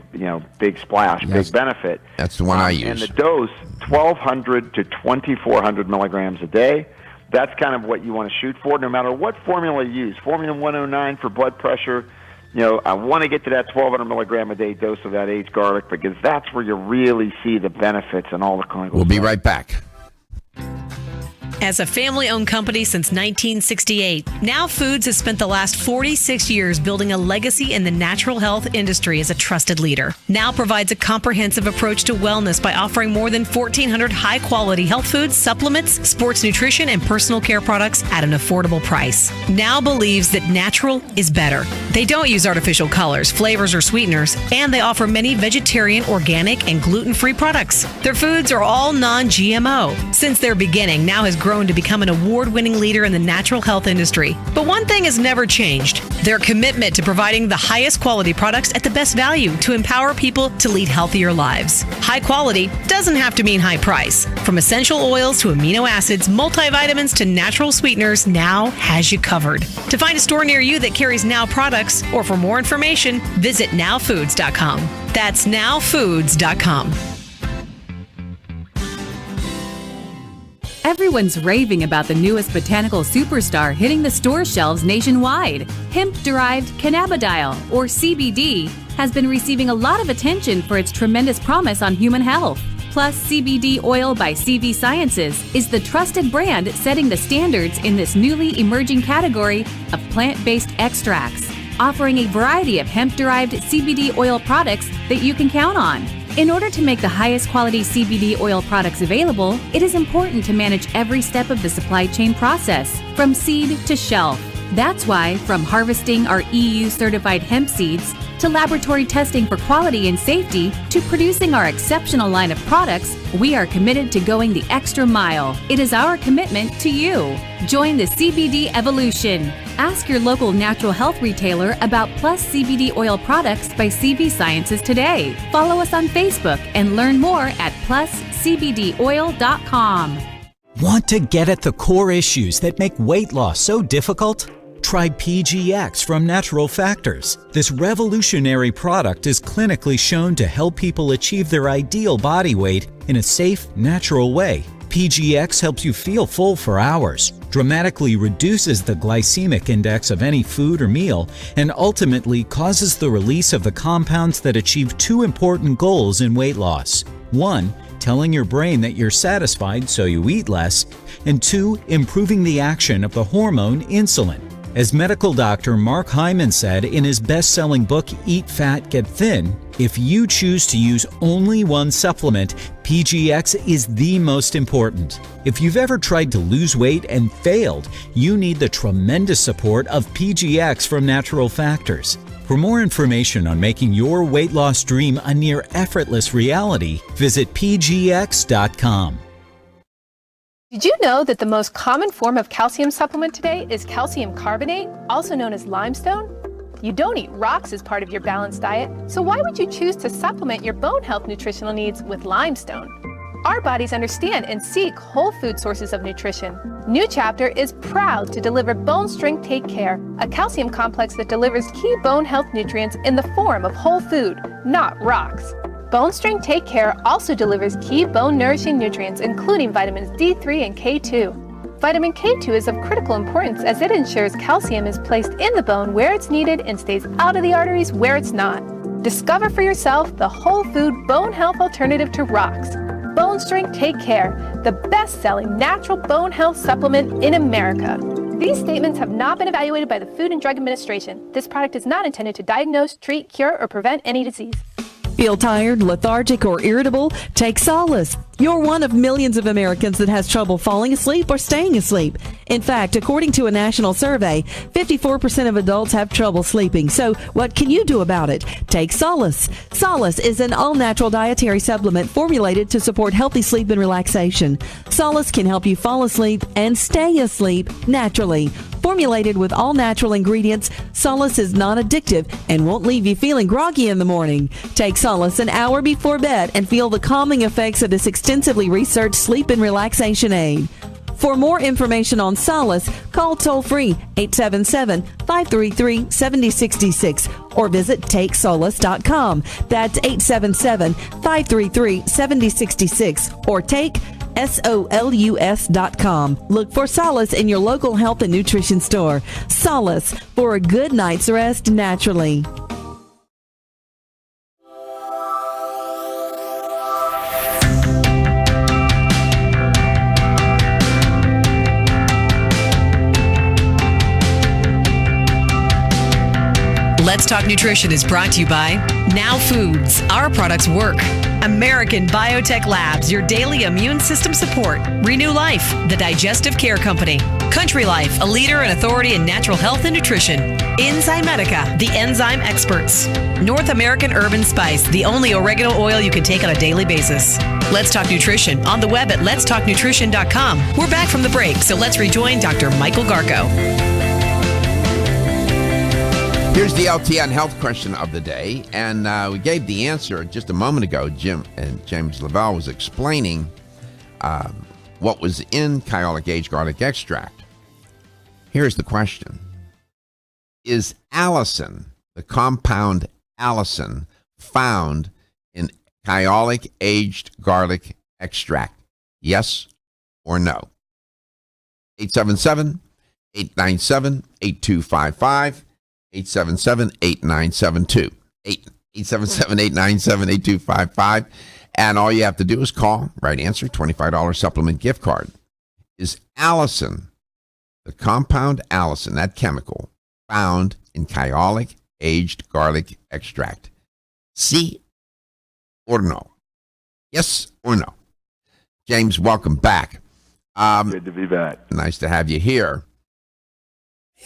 splash, big benefit. That's the one I use. And the dose, 1,200 to 2,400 milligrams a day. That's kind of what you want to shoot for, no matter what formula you use. Formula 109 for blood pressure. I want to get to that 1,200 milligram a day dose of that aged garlic, because that's where you really see the benefits and all the clinical. We'll be right back. As a family-owned company since 1968, Now Foods has spent the last 46 years building a legacy in the natural health industry as a trusted leader. Now provides a comprehensive approach to wellness by offering more than 1,400 high-quality health foods, supplements, sports nutrition, and personal care products at an affordable price. Now believes that natural is better. They don't use artificial colors, flavors, or sweeteners, and they offer many vegetarian, organic, and gluten-free products. Their foods are all non-GMO. Since their beginning, Now has grown to become an award-winning leader in the natural health industry. But one thing has never changed: their commitment to providing the highest quality products at the best value to empower people to lead healthier lives. High quality doesn't have to mean high price. From essential oils to amino acids, multivitamins to natural sweeteners, Now has you covered. To find a store near you that carries Now products, or for more information, visit nowfoods.com. That's nowfoods.com. Everyone's raving about the newest botanical superstar hitting the store shelves nationwide. Hemp-derived cannabidiol, or CBD, has been receiving a lot of attention for its tremendous promise on human health. Plus CBD Oil by CV Sciences is the trusted brand setting the standards in this newly emerging category of plant-based extracts, offering a variety of hemp-derived CBD oil products that you can count on. In order to make the highest quality CBD oil products available, it is important to manage every step of the supply chain process, from seed to shelf. That's why, from harvesting our EU-certified hemp seeds, to laboratory testing for quality and safety, to producing our exceptional line of products, we are committed to going the extra mile. It is our commitment to you. Join the CBD evolution. Ask your local natural health retailer about Plus CBD oil products by CV Sciences today. Follow us on Facebook and learn more at pluscbdoil.com. Want to get at the core issues that make weight loss so difficult? Try PGX from Natural Factors. This revolutionary product is clinically shown to help people achieve their ideal body weight in a safe, natural way. PGX helps you feel full for hours, dramatically reduces the glycemic index of any food or meal, and ultimately causes the release of the compounds that achieve two important goals in weight loss. 1, telling your brain that you're satisfied so you eat less, and 2, improving the action of the hormone insulin. As medical doctor Mark Hyman said in his best-selling book, Eat Fat, Get Thin, if you choose to use only one supplement, PGX is the most important. If you've ever tried to lose weight and failed, you need the tremendous support of PGX from Natural Factors. For more information on making your weight loss dream a near effortless reality, visit pgx.com. Did you know that the most common form of calcium supplement today is calcium carbonate, also known as limestone? You don't eat rocks as part of your balanced diet, so why would you choose to supplement your bone health nutritional needs with limestone? Our bodies understand and seek whole food sources of nutrition. New Chapter is proud to deliver Bone Strength Take Care, a calcium complex that delivers key bone health nutrients in the form of whole food, not rocks. Bone Strength Take Care also delivers key bone-nourishing nutrients, including vitamins D3 and K2. Vitamin K2 is of critical importance as it ensures calcium is placed in the bone where it's needed and stays out of the arteries where it's not. Discover for yourself the whole food bone health alternative to rocks. Bone Strength Take Care, the best-selling natural bone health supplement in America. These statements have not been evaluated by the Food and Drug Administration. This product is not intended to diagnose, treat, cure, or prevent any disease. Feel tired, lethargic, or irritable? Take solace. You're one of millions of Americans that has trouble falling asleep or staying asleep. In fact, according to a national survey, 54% of adults have trouble sleeping. So what can you do about it? Take Solace. Solace is an all-natural dietary supplement formulated to support healthy sleep and relaxation. Solace can help you fall asleep and stay asleep naturally. Formulated with all natural ingredients, Solace is non-addictive and won't leave you feeling groggy in the morning. Take Solace an hour before bed and feel the calming effects of this extensively researched sleep and relaxation aid. For more information on Solace, call toll-free 877-533-7066 or visit takesolace.com. That's 877-533-7066 or take SOLUS.com. Look for Solace in your local health and nutrition store. Solace, for a good night's rest naturally. Let's Talk Nutrition is brought to you by Now Foods. Our products work. American Biotech Labs, your daily immune system support. Renew Life, the digestive care company. Country Life, a leader and authority in natural health and nutrition. Enzymedica, the enzyme experts. North American Herb and Spice, the only oregano oil you can take on a daily basis. Let's Talk Nutrition on the web at letstalknutrition.com. We're back from the break, so let's rejoin Dr. Michael Garko. Here's the LTN health question of the day, and we gave the answer just a moment ago. James Lavalle was explaining what was in Kyolic aged garlic extract. Here's the question. Is allicin, the compound allicin, found in Kyolic aged garlic extract? Yes or no? 877-897-8255. 877-8972. 877-897-8255. And all you have to do is call. Right answer, $25 supplement gift card. Is Allison, the compound Allison, that chemical, found in Kyolic aged garlic extract? See or no? Yes or no? James, welcome back. Good to be back. Nice to have you here.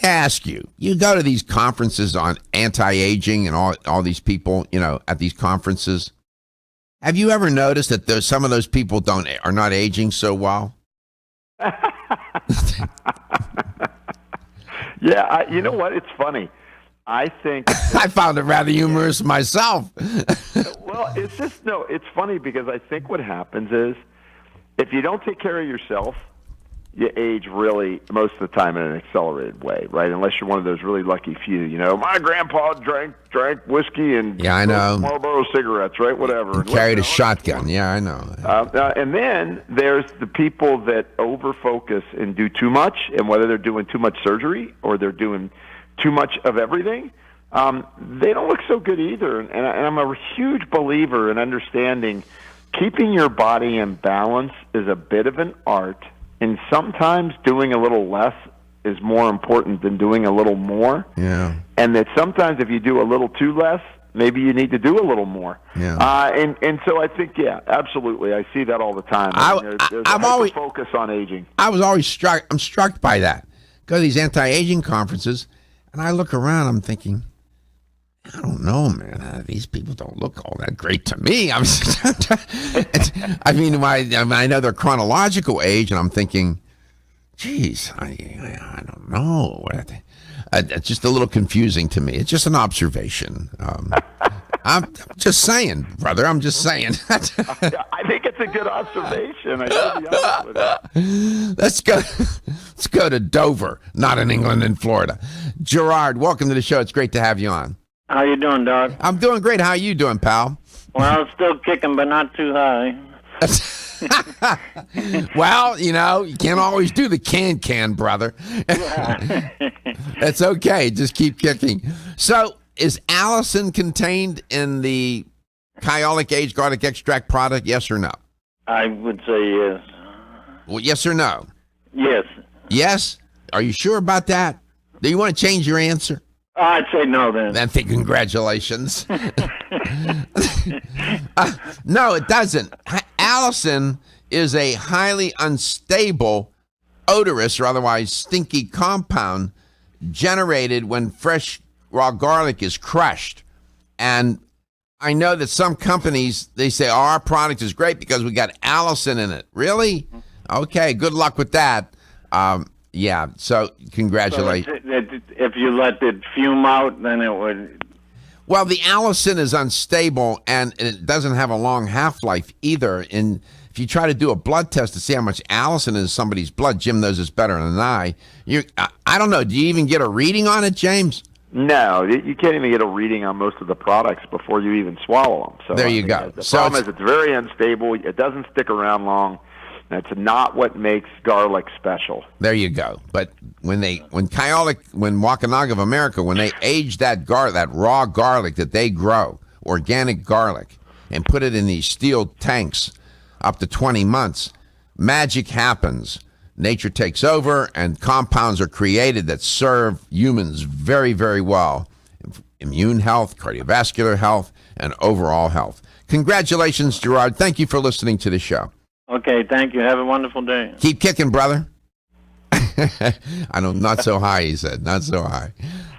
I ask you, you go to these conferences on anti-aging and all these people, at these conferences. Have you ever noticed that some of those people are not aging so well? Yeah, you know what? It's funny. I think I found it rather humorous myself. Well, it's funny because I think what happens is if you don't take care of yourself, you age really most of the time in an accelerated way, right? Unless you're one of those really lucky few. My grandpa drank whiskey and Marlboro cigarettes, right? Whatever. And carried a shotgun. Yeah, I know. And then there's the people that over-focus and do too much, and whether they're doing too much surgery or they're doing too much of everything, they don't look so good either. And I'm a huge believer in understanding keeping your body in balance is a bit of an art. And sometimes doing a little less is more important than doing a little more. Yeah. And that sometimes if you do a little too less, maybe you need to do a little more. Yeah. And so I think, yeah, absolutely. I see that all the time. There's a focus on aging. I'm struck by that. Go to these anti-aging conferences, and I look around, I'm thinking, I don't know, man. These people don't look all that great to me. I know their chronological age, and I'm thinking, geez, I don't know. It's just a little confusing to me. It's just an observation. I'm just saying, brother. I'm just saying. I think it's a good observation. I should be honest with you. Let's go to Dover, not in England and Florida. Gerard, welcome to the show. It's great to have you on. How you doing, Doc? I'm doing great. How you doing, pal? Well, still kicking, but not too high. Well, you can't always do the can, brother. That's okay. Just keep kicking. So, is Allison contained in the Kyolic aged garlic extract product? Yes or no? I would say yes. Well, yes or no? Yes. Yes? Are you sure about that? Do you want to change your answer? I'd say no then. Then say congratulations. No, it doesn't. Allison is a highly unstable, odorous, or otherwise stinky compound generated when fresh raw garlic is crushed. And I know that some companies, they say, oh, our product is great because we got Allison in it. Really? Okay, good luck with that. Yeah, so congratulations. So if you let it fume out, then it would... Well, the Allison is unstable, and it doesn't have a long half-life either. And if you try to do a blood test to see how much Allison is in somebody's blood, Jim knows this better than I. I don't know. Do you even get a reading on it, James? No, you can't even get a reading on most of the products before you even swallow them. So there you go. The problem is it's very unstable. It doesn't stick around long. That's not what makes garlic special. There you go. But when Waukanaga of America, when they age that raw garlic that they grow, organic garlic, and put it in these steel tanks up to 20 months, magic happens. Nature takes over, and compounds are created that serve humans very, very well. Immune health, cardiovascular health, and overall health. Congratulations, Gerard. Thank you for listening to the show. Okay, thank you. Have a wonderful day. Keep kicking, brother. I know, not so high, he said. Not so high.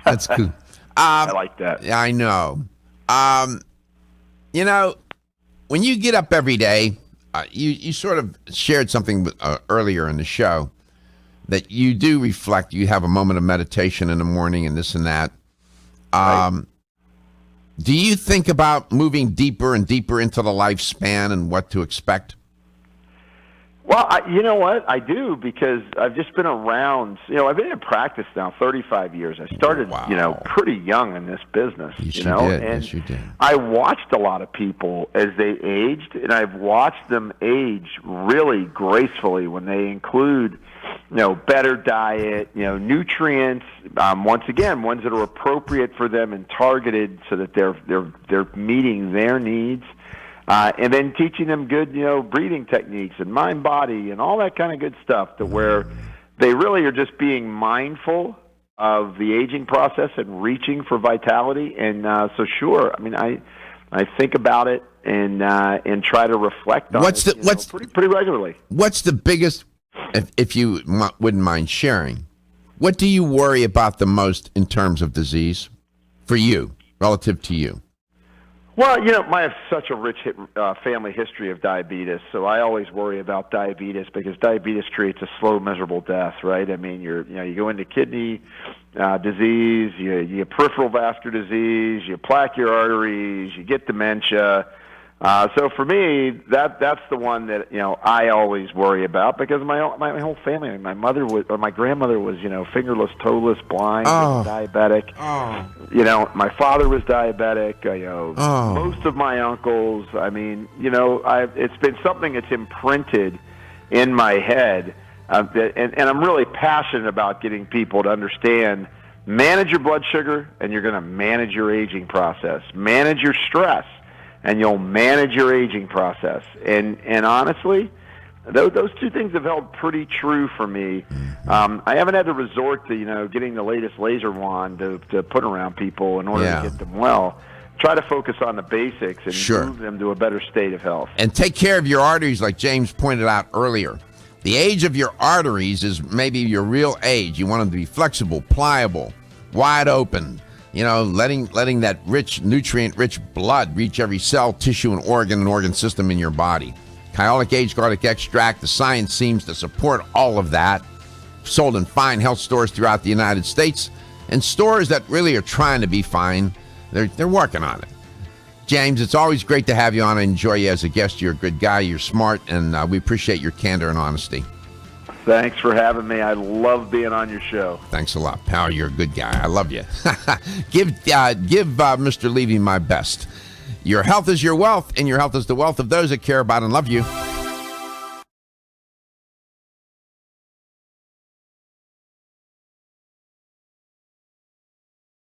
That's cool. I like that. Yeah, I know. When you get up every day, you sort of shared something earlier in the show that you do reflect. You have a moment of meditation in the morning and this and that. Right. Do you think about moving deeper and deeper into the lifespan and what to expect? Well, you know what? I do, because I've just been around. I've been in practice now 35 years. I started, pretty young in this business. Yes, you did. I watched a lot of people as they aged, and I've watched them age really gracefully when they include better diet, nutrients. Once again, ones that are appropriate for them and targeted so that they're meeting their needs. And then teaching them good, breathing techniques and mind body and all that kind of good stuff, to where they really are just being mindful of the aging process and reaching for vitality. And so, sure, I mean, I think about it and try to reflect on it pretty regularly. What's the biggest, if you wouldn't mind sharing, what do you worry about the most in terms of disease for you, relative to you? Well, I have such a rich family history of diabetes, so I always worry about diabetes, because diabetes creates a slow, miserable death, right? I mean, you go into kidney disease, you get peripheral vascular disease, you plaque your arteries, you get dementia. So for me, that's the one that I always worry about, because my whole family, my grandmother was fingerless, toeless, blind, diabetic. My father was diabetic. Most of my uncles. I mean, it's been something that's imprinted in my head, and I'm really passionate about getting people to understand. Manage your blood sugar, and you're going to manage your aging process. Manage your stress, and you'll manage your aging process. And honestly, those two things have held pretty true for me. I haven't had to resort to getting the latest laser wand to put around people in order to get them well. Try to focus on the basics and move them to a better state of health. And take care of your arteries, like James pointed out earlier. The age of your arteries is maybe your real age. You want them to be flexible, pliable, wide open. Letting that rich, nutrient-rich blood reach every cell, tissue, and organ system in your body. Kyolic Aged Garlic Extract, the science seems to support all of that. Sold in fine health stores throughout the United States, and stores that really are trying to be fine. They're working on it. James, it's always great to have you on. I enjoy you as a guest. You're a good guy. You're smart, and we appreciate your candor and honesty. Thanks for having me. I love being on your show. Thanks a lot, pal. You're a good guy. I love you. Give Mr. Levy my best. Your health is your wealth, and your health is the wealth of those that care about and love you.